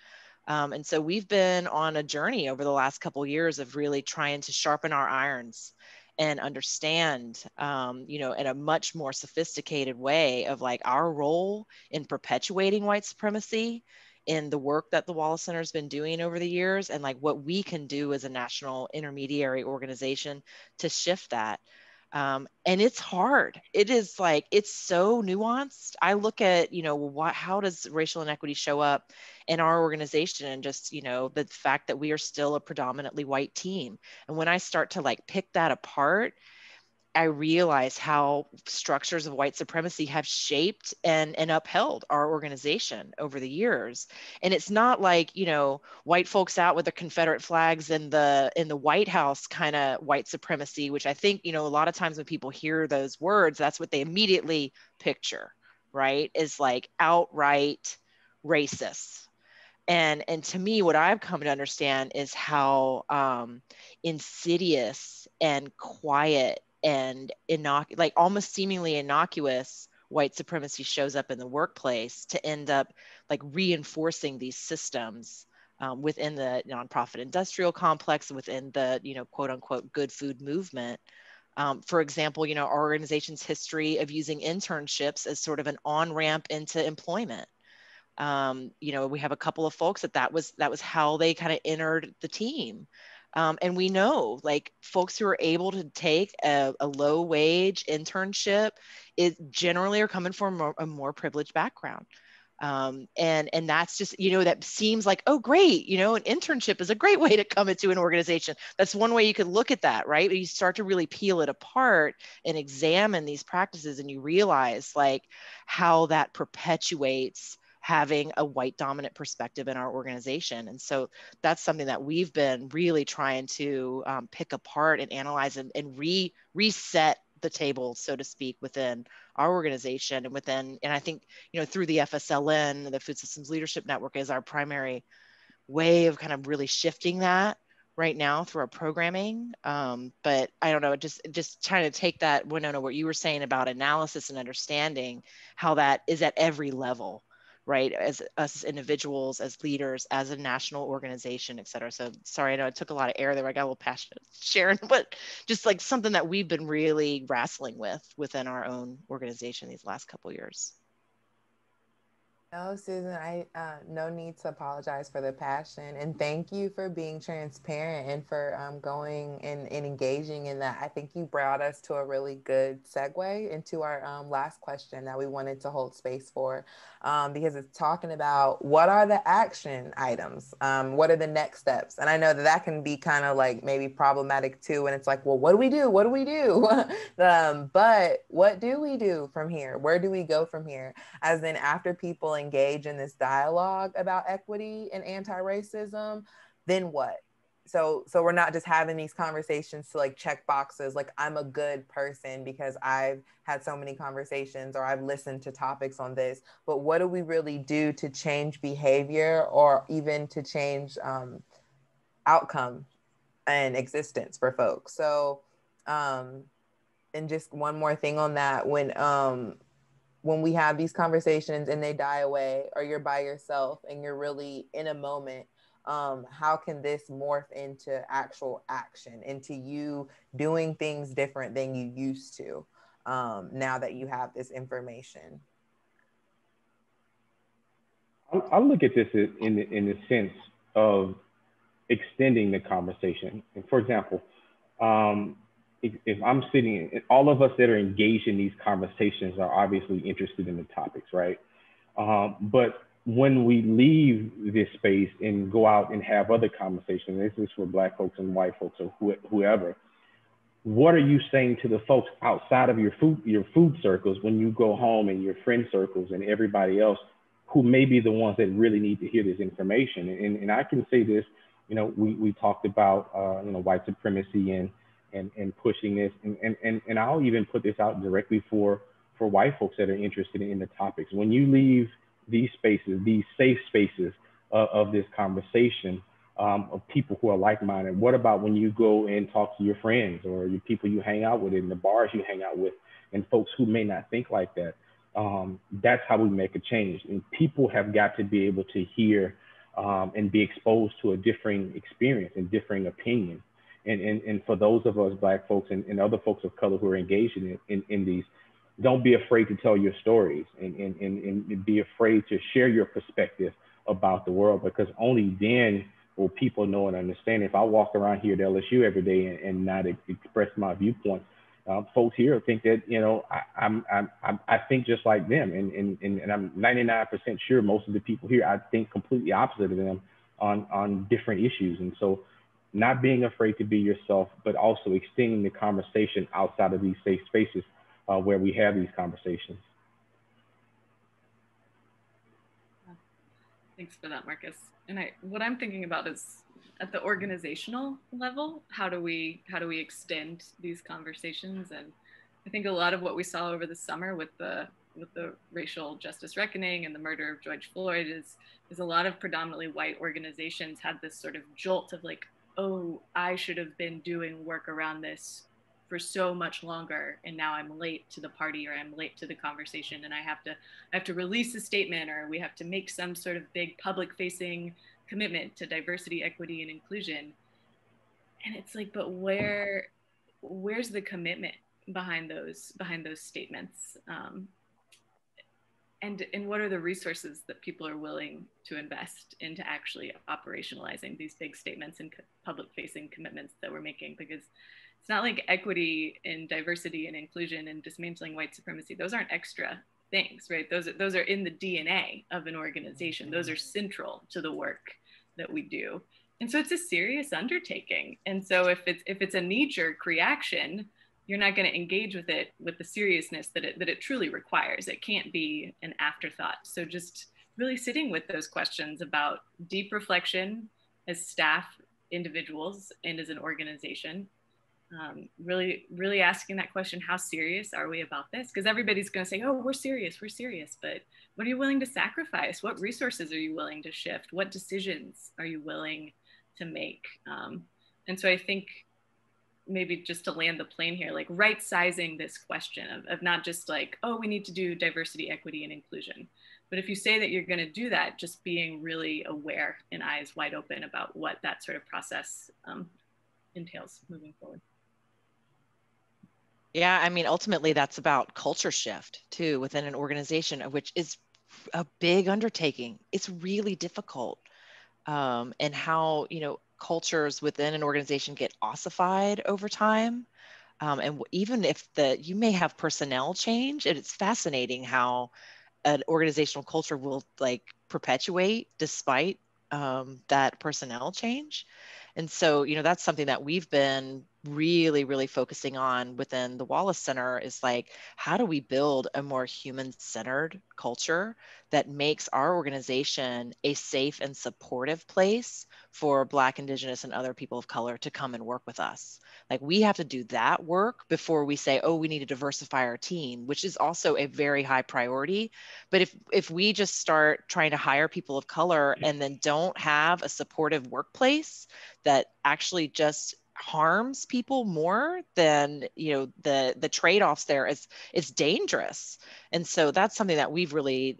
And so we've been on a journey over the last couple of years of really trying to sharpen our irons and understand, in a much more sophisticated way of like our role in perpetuating white supremacy in the work that the Wallace Center has been doing over the years, and like what we can do as a national intermediary organization to shift that. And it's hard. It is like, it's so nuanced. I look at, how does racial inequity show up in our organization, and just, the fact that we are still a predominantly white team. And when I start to like pick that apart, I realize how structures of white supremacy have shaped and upheld our organization over the years. And it's not like, white folks out with the Confederate flags in the White House kind of white supremacy, which I think, a lot of times when people hear those words, that's what they immediately picture, right? Is like outright racist. And to me, what I've come to understand is how insidious and quiet and like almost seemingly innocuous white supremacy shows up in the workplace to end up like reinforcing these systems within the nonprofit industrial complex, within the, quote unquote, good food movement. For example, our organization's history of using internships as sort of an on-ramp into employment. We have a couple of folks that was how they kind of entered the team. And we know like folks who are able to take a low wage internship generally are coming from a more privileged background. And that's just, you know, that seems like, oh, great, you know, an internship is a great way to come into an organization. That's one way you could look at that, right? But you start to really peel it apart and examine these practices, and you realize like how that perpetuates having a white dominant perspective in our organization. And so that's something that we've been really trying to pick apart and analyze and reset the table, so to speak, within our organization and I think, you know, through the FSLN, the Food Systems Leadership Network, is our primary way of kind of really shifting that right now through our programming. But I don't know, just trying to take that, Winona, what you were saying about analysis and understanding how that is at every level, right? As us as individuals, as leaders, as a national organization, et cetera. So sorry, I know I took a lot of air there. I got a little passionate sharing, but just like something that we've been really wrestling with within our own organization these last couple of years. No, Susan, I no need to apologize for the passion, and thank you for being transparent and for going and engaging in that. I think you brought us to a really good segue into our last question that we wanted to hold space for, because it's talking about what are the action items, what are the next steps, and I know that can be kind of like maybe problematic too, and it's like, well, what do we do? What do we do? But what do we do from here? Where do we go from here? As in, after people engage in this dialogue about equity and anti-racism, then what? So we're not just having these conversations to like check boxes, like I'm a good person because I've had so many conversations or I've listened to topics on this, but what do we really do to change behavior or even to change outcome and existence for folks? So, and just one more thing on that, when we have these conversations and they die away, or you're by yourself and you're really in a moment, how can this morph into actual action, into you doing things different than you used to, now that you have this information? I look at this in the sense of extending the conversation. And for example, if I'm sitting, all of us that are engaged in these conversations are obviously interested in the topics, right? But when we leave this space and go out and have other conversations, this is for Black folks and white folks or whoever, what are you saying to the folks outside of your food circles when you go home, and your friend circles and everybody else who may be the ones that really need to hear this information? And I can say this, you know, we talked about, you know, white supremacy and pushing this, and I'll even put this out directly for white folks that are interested in the topics. When you leave these spaces, these safe spaces of this conversation, of people who are like-minded, what about when you go and talk to your friends or your people you hang out with in the bars you hang out with, and folks who may not think like that? That's how we make a change. And people have got to be able to hear and be exposed to a differing experience and differing opinion. And for those of us Black folks and other folks of color who are engaged in these, don't be afraid to tell your stories and be afraid to share your perspective about the world, because only then will people know and understand. If I walk around here at LSU every day and not express my viewpoints, folks here think that, you know, I think just like them, and I'm 99% sure most of the people here, I think completely opposite of them on different issues. And so, not being afraid to be yourself, but also extending the conversation outside of these safe spaces where we have these conversations. Thanks for that, Marcus. And what I'm thinking about is at the organizational level, how do we extend these conversations? And I think a lot of what we saw over the summer with the racial justice reckoning and the murder of George Floyd is a lot of predominantly white organizations had this sort of jolt of like, oh, I should have been doing work around this for so much longer, and now I'm late to the party, or I'm late to the conversation, and I have to release a statement, or we have to make some sort of big public-facing commitment to diversity, equity, and inclusion. And it's like, but where's the commitment behind those statements? And what are the resources that people are willing to invest into actually operationalizing these big statements and public-facing commitments that we're making? Because it's not like equity and diversity and inclusion and dismantling white supremacy, those aren't extra things, right? Those are in the DNA of an organization. Those are central to the work that we do. And so it's a serious undertaking. And so if it's a knee-jerk reaction, you're not going to engage with it with the seriousness that it truly requires. It can't be an afterthought. So just really sitting with those questions about deep reflection as staff, individuals, and as an organization. Really asking that question, how serious are we about this? Because everybody's going to say, oh, we're serious. But what are you willing to sacrifice? What resources are you willing to shift? What decisions are you willing to make? And so I think maybe just to land the plane here, like right sizing this question of not just like, oh, we need to do diversity, equity, and inclusion. But if you say that you're going to do that, just being really aware and eyes wide open about what that sort of process entails moving forward. Yeah, I mean, ultimately that's about culture shift too within an organization, which is a big undertaking. It's really difficult. And how, cultures within an organization get ossified over time. And even if you may have personnel change, and it's fascinating how an organizational culture will like perpetuate despite that personnel change. And so, that's something that we've been really, really focusing on within the Wallace Center is like, how do we build a more human-centered culture that makes our organization a safe and supportive place for Black, Indigenous, and other people of color to come and work with us? Like, we have to do that work before we say, oh, we need to diversify our team, which is also a very high priority. But if we just start trying to hire people of color and then don't have a supportive workplace that actually just harms people more than the trade-offs there, it's dangerous. And so that's something that we've really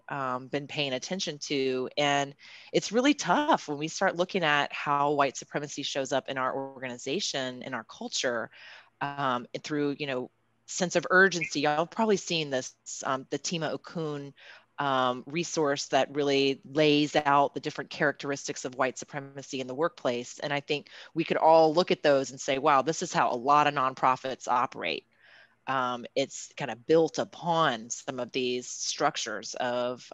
been paying attention to. And it's really tough when we start looking at how white supremacy shows up in our organization, in our culture, through sense of urgency. Y'all have probably seen this, the Tima Okun resource that really lays out the different characteristics of white supremacy in the workplace. And I think we could all look at those and say, wow, this is how a lot of nonprofits operate. It's kind of built upon some of these structures of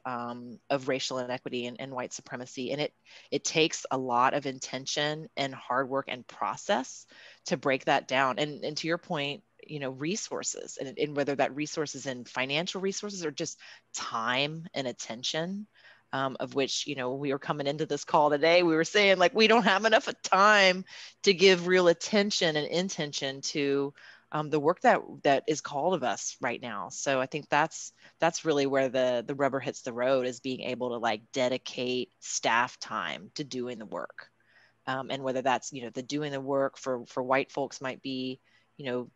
racial inequity and white supremacy. And it takes a lot of intention and hard work and process to break that down. And to your point, resources, and whether that resources in financial resources or just time and attention, of which, when we were coming into this call today, we were saying like, we don't have enough time to give real attention and intention to the work that is called of us right now. So I think that's really where the rubber hits the road, is being able to like dedicate staff time to doing the work. And whether that's, the doing the work for white folks might be,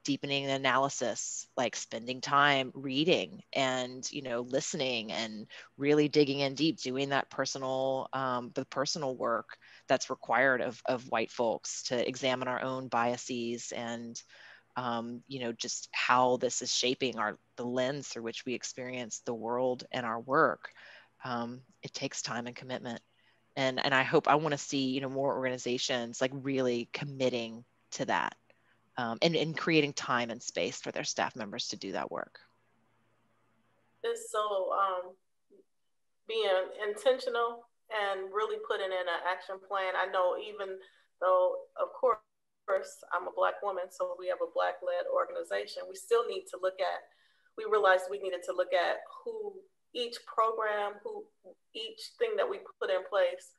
deepening the analysis, like spending time reading and, listening and really digging in deep, doing that the personal work that's required of white folks to examine our own biases and, just how this is shaping the lens through which we experience the world and our work. It takes time and commitment. And I want to see, more organizations like really committing to that. And creating time and space for their staff members to do that work. It's so being intentional and really putting in an action plan. I know, even though, of course, I'm a Black woman, so we have a Black-led organization, we still need to we realized we needed to look at who each program, each thing that we put in place,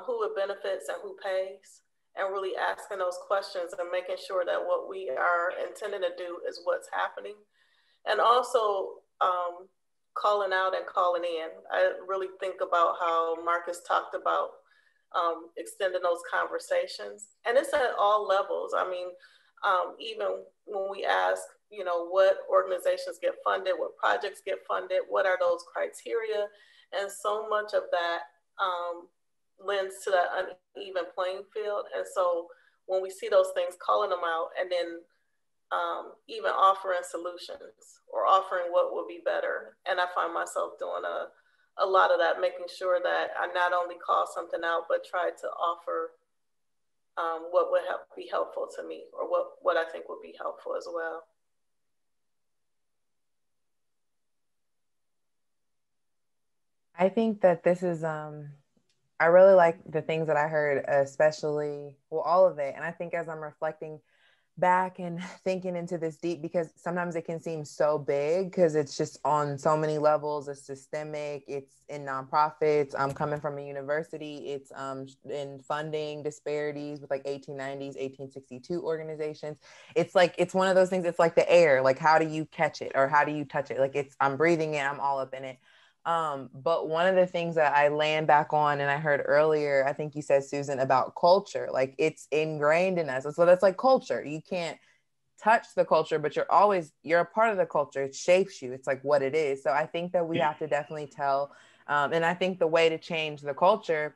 who it benefits and who pays. And really asking those questions and making sure that what we are intending to do is what's happening. And also calling out and calling in. I really think about how Marcus talked about extending those conversations. And it's at all levels. I mean, even when we ask, what organizations get funded, what projects get funded, what are those criteria? And so much of that lends to that uneven playing field. And so when we see those things, calling them out, and then even offering solutions or offering what would be better. And I find myself doing a lot of that, making sure that I not only call something out, but try to offer what would be helpful to me, or what I think would be helpful as well. I think that this is I really like the things that I heard, especially, well, all of it. And I think as I'm reflecting back and thinking into this deep, because sometimes it can seem so big because it's just on so many levels. It's systemic, it's in nonprofits. I'm coming from a university, it's in funding disparities with like 1890s 1862 organizations. It's like, it's one of those things. It's like the air, like how do you catch it or how do you touch it? Like it's, I'm breathing it, I'm all up in it. But one of the things that I land back on, and I heard earlier, I think you said, Susan, about culture, like it's ingrained in us. So that's like culture. You can't touch the culture, but you're a part of the culture. It shapes you. It's like what it is. So I think that we have to definitely tell, and I think the way to change the culture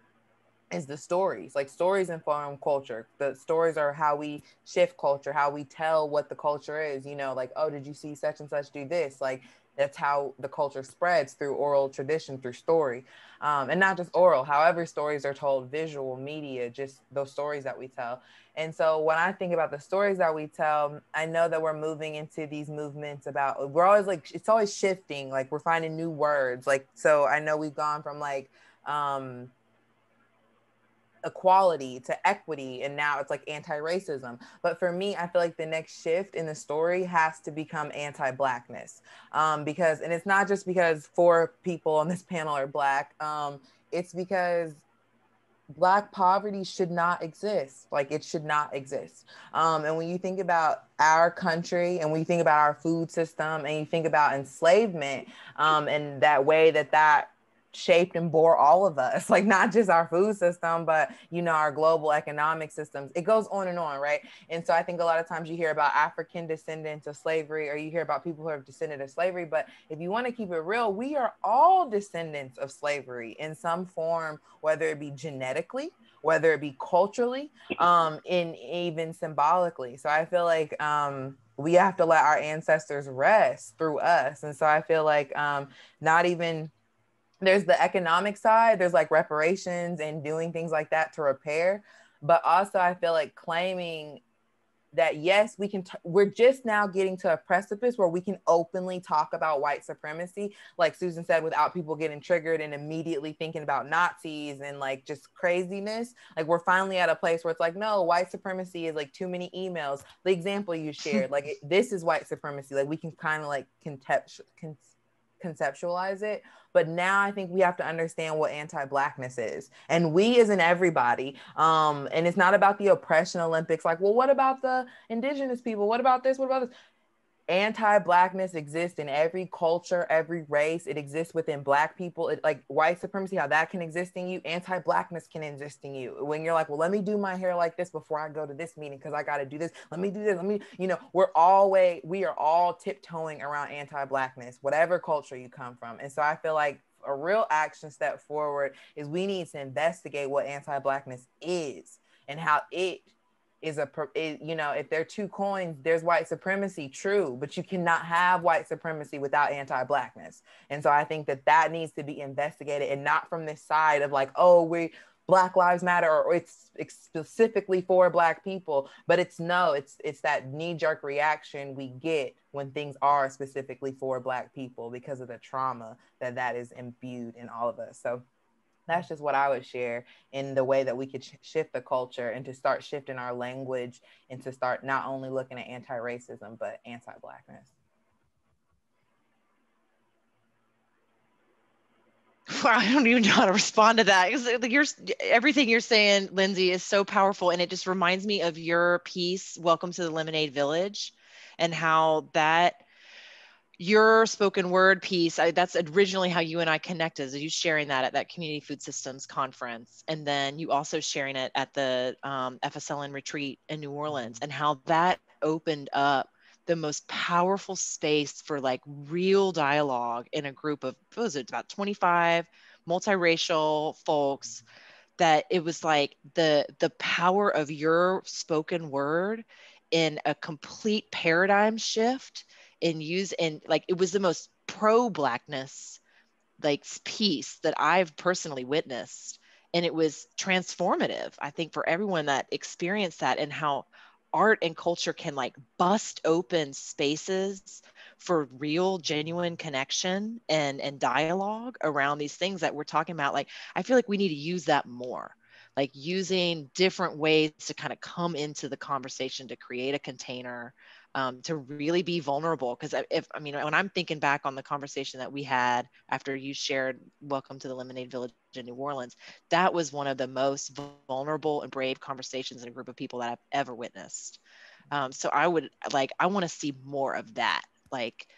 is the stories. Like stories inform culture. The stories are how we shift culture, how we tell what the culture is, like, oh, did you see such and such do this? Like that's how the culture spreads, through oral tradition, through story. And not just oral, however stories are told, visual, media, just those stories that we tell. And so when I think about the stories that we tell, I know that we're moving into these movements about, we're always like, it's always shifting, like we're finding new words. Like, so I know we've gone from like, equality to equity, and now it's like anti-racism. But for me, I feel like the next shift in the story has to become anti-Blackness, because, and it's not just because 4 people on this panel are Black, it's because Black poverty should not exist. Like it should not exist. And when you think about our country, and when you think about our food system, and you think about enslavement, and that way that shaped and bore all of us, like not just our food system, but our global economic systems. It goes on, right? And so I think a lot of times you hear about African descendants of slavery, or you hear about people who have descended of slavery. But if you want to keep it real, we are all descendants of slavery in some form, whether it be genetically, whether it be culturally, and even symbolically. So I feel like we have to let our ancestors rest through us. And so I feel like not even, there's the economic side, there's like reparations and doing things like that to repair. But also I feel like claiming that, yes, we can, we're just now getting to a precipice where we can openly talk about white supremacy, like Susan said, without people getting triggered and immediately thinking about Nazis and like just craziness. Like we're finally at a place where it's like, no, white supremacy is like too many emails. The example you shared, like this is white supremacy. Like we can kind of like conceptualize it. But now I think we have to understand what anti-Blackness is. And we isn't everybody. And it's not about the oppression Olympics. Like, well, what about the indigenous people? What about this? What about this? Anti-Blackness exists in every culture, every race. It exists within Black people. It, like white supremacy, how that can exist in you, anti-Blackness can exist in you. When you're like, well, let me do my hair like this before I go to this meeting because I got to do this. Let me do this. Let me, we are all tiptoeing around anti-Blackness, whatever culture you come from. And so I feel like a real action step forward is we need to investigate what anti-Blackness is and how it is if there are 2 coins, there's white supremacy, true, but you cannot have white supremacy without anti-Blackness. And so I think that needs to be investigated, and not from this side of like, oh, Black Lives Matter, or it's specifically for Black people, but it's that knee-jerk reaction we get when things are specifically for Black people because of the trauma that is imbued in all of us. So that's just what I would share in the way that we could shift the culture and to start shifting our language and to start not only looking at anti-racism, but anti-Blackness. I don't even know how to respond to that. Everything you're saying, Lindsey, is so powerful. And it just reminds me of your piece, Welcome to the Lemonade Village, and how your spoken word piece, that's originally how you and I connected, you sharing that at that Community Food Systems Conference. And then you also sharing it at the FSLN retreat in New Orleans, and how that opened up the most powerful space for like real dialogue in a group of, what was it, about 25 multiracial folks, that it was like the power of your spoken word in a complete paradigm shift and like it was the most pro-Blackness like piece that I've personally witnessed, and it was transformative, I think, for everyone that experienced that, and how art and culture can like bust open spaces for real, genuine connection and dialogue around these things that we're talking about. Like, I feel like we need to use that more, like using different ways to kind of come into the conversation, to create a container, to really be vulnerable. Because when I'm thinking back on the conversation that we had after you shared Welcome to the Lemonade Village in New Orleans, that was one of the most vulnerable and brave conversations in a group of people that I've ever witnessed. So I want to see more of that, like,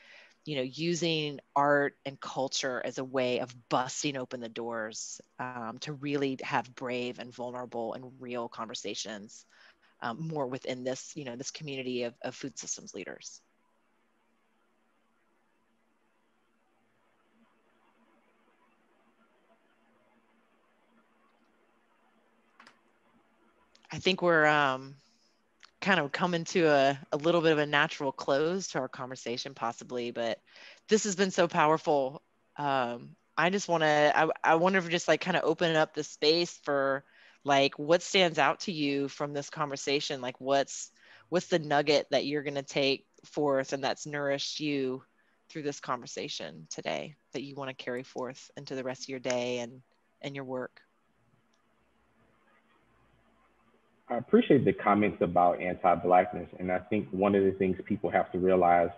using art and culture as a way of busting open the doors, to really have brave and vulnerable and real conversations, more within this, this community of food systems leaders. I think we're kind of coming to a little bit of a natural close to our conversation, possibly, but this has been so powerful. I just want to, I wonder if we just like kind of open up the space for like, what stands out to you from this conversation? Like, what's the nugget that you're going to take forth and that's nourished you through this conversation today that you want to carry forth into the rest of your day and your work? I appreciate the comments about anti-Blackness. And I think one of the things people have to realize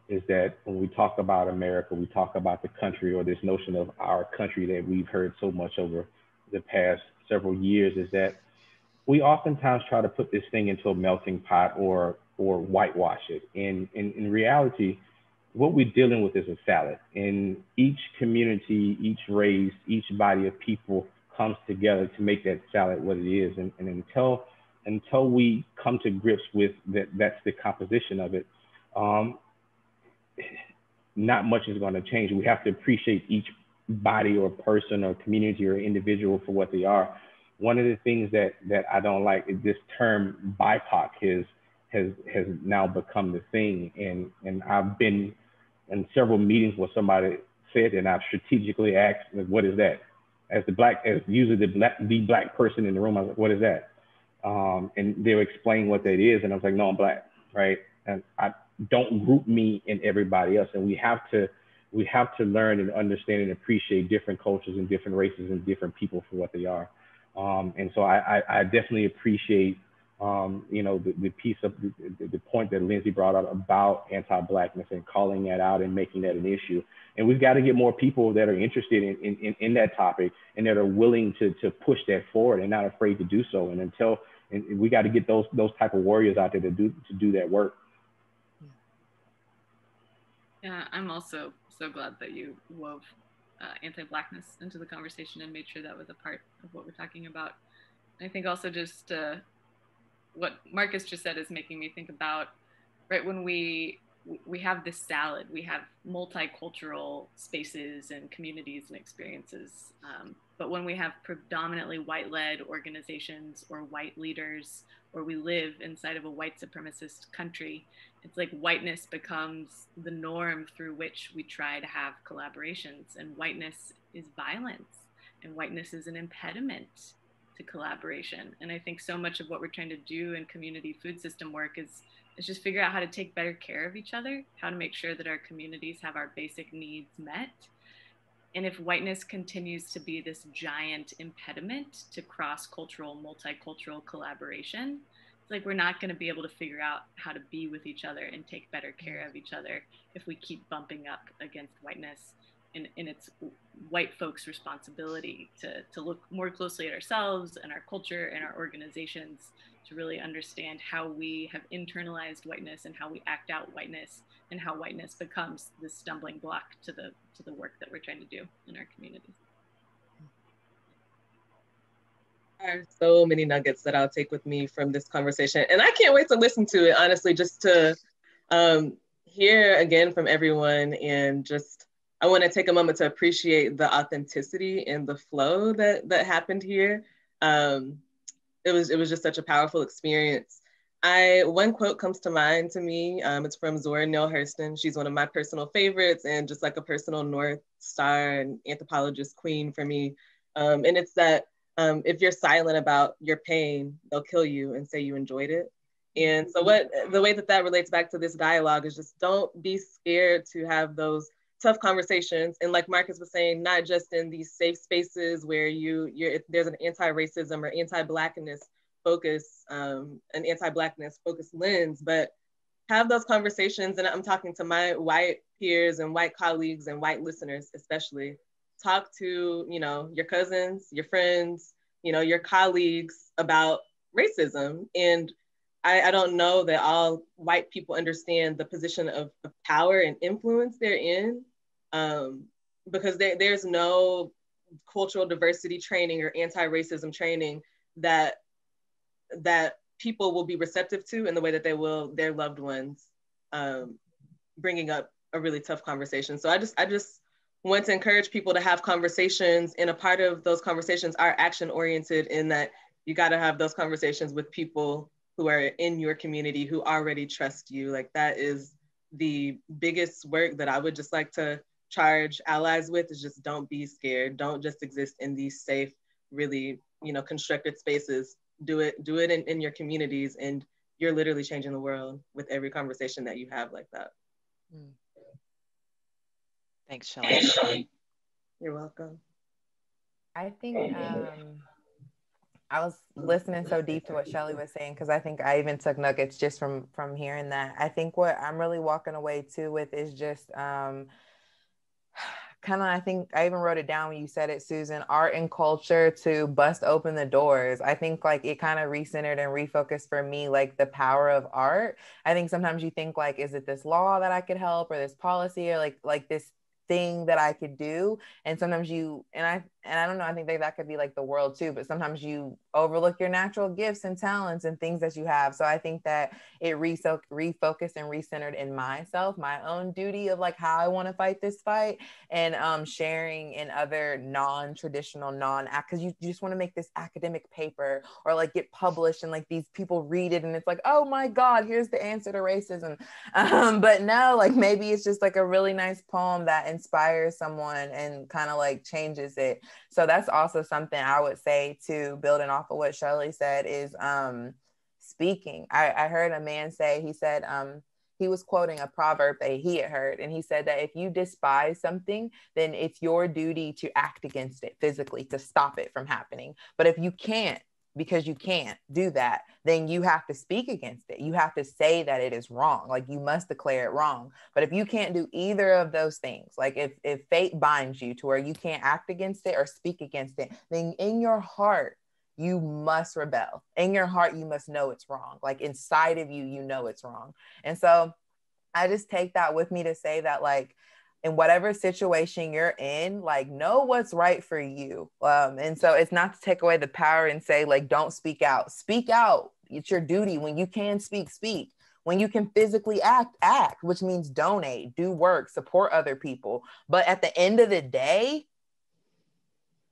is that when we talk about America, we talk about the country, or this notion of our country that we've heard so much over the past several years, is that we oftentimes try to put this thing into a melting pot or whitewash it. And in reality, what we're dealing with is a salad. And each community, each race, each body of people comes together to make that salad what it is. And until we come to grips with that's the composition of it, not much is going to change. We have to appreciate each body or person or community or individual for what they are. One of the things that I don't like is this term BIPOC has now become the thing. And I've been in several meetings where somebody said, and I've strategically asked, like, what is that? As usually the black person in the room, I was like, what is that? And they'll explain what that is. And I was like, no, I'm Black, right? And I don't group me and everybody else. And we have to learn and understand and appreciate different cultures and different races and different people for what they are. And so I definitely appreciate, the piece of the point that Lindsey brought up about anti-Blackness and calling that out and making that an issue. And we've got to get more people that are interested in that topic and that are willing to push that forward and not afraid to do so. And we got to get those type of warriors out there to do that work. Yeah, I'm also so glad that you wove anti-Blackness into the conversation and made sure that was a part of what we're talking about. And I think also just what Marcus just said is making me think about, right, when we have this salad, we have multicultural spaces and communities and experiences. But when we have predominantly white-led organizations or white leaders, or we live inside of a white supremacist country, it's like whiteness becomes the norm through which we try to have collaborations. And whiteness is violence, and whiteness is an impediment to collaboration. And I think so much of what we're trying to do in community food system work is just figure out how to take better care of each other, how to make sure that our communities have our basic needs met. And if whiteness continues to be this giant impediment to cross-cultural, multicultural collaboration, it's like we're not going to be able to figure out how to be with each other and take better care of each other if we keep bumping up against whiteness. And it's white folks' responsibility to look more closely at ourselves and our culture and our organizations to really understand how we have internalized whiteness and how we act out whiteness and how whiteness becomes the stumbling block to the work that we're trying to do in our communities. There are so many nuggets that I'll take with me from this conversation. And I can't wait to listen to it, honestly, just to hear again from everyone. And just, I want to take a moment to appreciate the authenticity and the flow that happened here. It was just such a powerful experience. One quote comes to mind to me. It's from Zora Neale Hurston. She's one of my personal favorites and just like a personal North Star and anthropologist queen for me. And it's that if you're silent about your pain, they'll kill you and say you enjoyed it. And so the way that relates back to this dialogue is just don't be scared to have those tough conversations. And like Marcus was saying, not just in these safe spaces where there's an anti-racism or anti-Blackness focus, an anti-Blackness focused lens, but have those conversations. And I'm talking to my white peers and white colleagues and white listeners, especially. Talk to, your cousins, your friends, your colleagues about racism. And I don't know that all white people understand the position of power and influence they're in, because there's no cultural diversity training or anti-racism training that people will be receptive to in the way that they will their loved ones, bringing up a really tough conversation. So I just want to encourage people to have conversations, and a part of those conversations are action oriented, in that you got to have those conversations with people who are in your community who already trust you. Like, that is the biggest work that I would just like to charge allies with, is just don't be scared. Don't just exist in these safe, really, constructed spaces. Do it in your communities, and you're literally changing the world with every conversation that you have like that. Thanks, Shelley. You're welcome. I think I was listening so deep to what Shelley was saying, because I think I even took nuggets just from hearing that. I think what I'm really walking away too with is just kind of, I think I even wrote it down when you said it, Susan, art and culture to bust open the doors. I think like it kind of recentered and refocused for me, like the power of art. I think sometimes you think like, is it this law that I could help, or this policy, or like this thing that I could do? And sometimes I don't know, I think that could be like the world too, but sometimes you overlook your natural gifts and talents and things that you have. So I think that it refocused and recentered in myself, my own duty of like how I want to fight this fight, and sharing in other non-traditional, because you just want to make this academic paper or like get published, and like these people read it and it's like, oh my God, here's the answer to racism. But no, like maybe it's just like a really nice poem that inspires someone and kind of like changes it. So that's also something I would say, to building off of what Shelley said, is speaking. I heard a man say, he said, he was quoting a proverb that he had heard, and he said that if you despise something, then it's your duty to act against it physically, to stop it from happening. But if you can't, because you can't do that, then you have to speak against it. You have to say that it is wrong. Like, you must declare it wrong. But if you can't do either of those things, like if fate binds you to where you can't act against it or speak against it, then in your heart, you must rebel. In your heart, you must know it's wrong. Like inside of you, you know it's wrong. And so I just take that with me to say that, like, in whatever situation you're in, like, know what's right for you. And so it's not to take away the power and say, like, don't speak out. Speak out. It's your duty. When you can speak, speak. When you can physically act, which means donate, do work, support other people. But at the end of the day,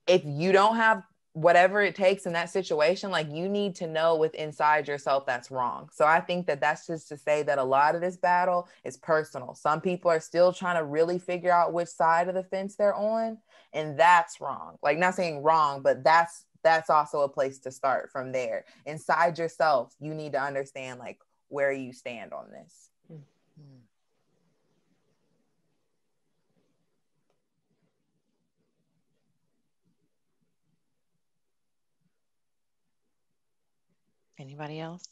if you don't have whatever it takes in that situation, like, you need to know within inside yourself that's wrong. So I think that that's just to say that a lot of this battle is personal. Some people are still trying to really figure out which side of the fence they're on, and that's wrong. Like, not saying wrong, but that's also a place to start from there. Inside yourself, you need to understand like where you stand on this. Mm-hmm. Anybody else?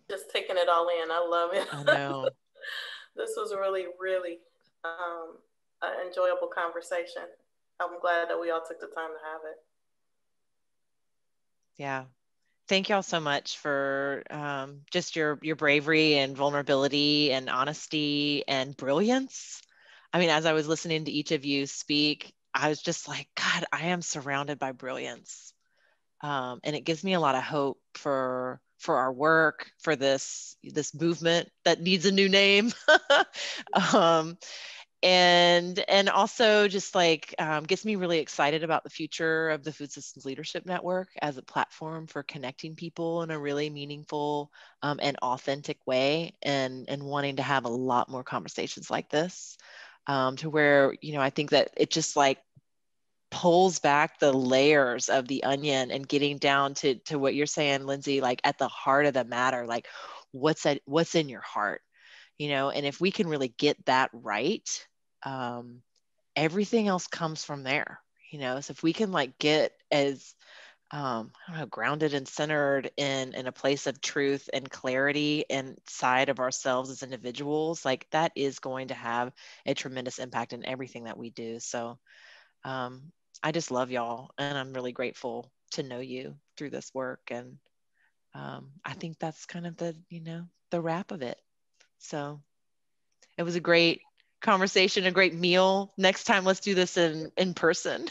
Just taking it all in. I love it. I know. This was really, really an enjoyable conversation. I'm glad that we all took the time to have it. Yeah. Thank y'all so much for just your bravery and vulnerability and honesty and brilliance. I mean, as I was listening to each of you speak, I was just like, God, I am surrounded by brilliance. And it gives me a lot of hope for our work, for this movement that needs a new name. And also just like gets me really excited about the future of the Food Systems Leadership Network as a platform for connecting people in a really meaningful and authentic way, and wanting to have a lot more conversations like this, to where, I think that it just like pulls back the layers of the onion and getting down to what you're saying, Lindsey, like at the heart of the matter, like what's in your heart, you know. And if we can really get that right, everything else comes from there, you know. So if we can like get as I don't know, grounded and centered in a place of truth and clarity inside of ourselves as individuals, like that is going to have a tremendous impact in everything that we do. So I just love y'all, and I'm really grateful to know you through this work. And I think that's kind of the, you know, the wrap of it. So it was a great conversation, a great meal. Next time, let's do this in person.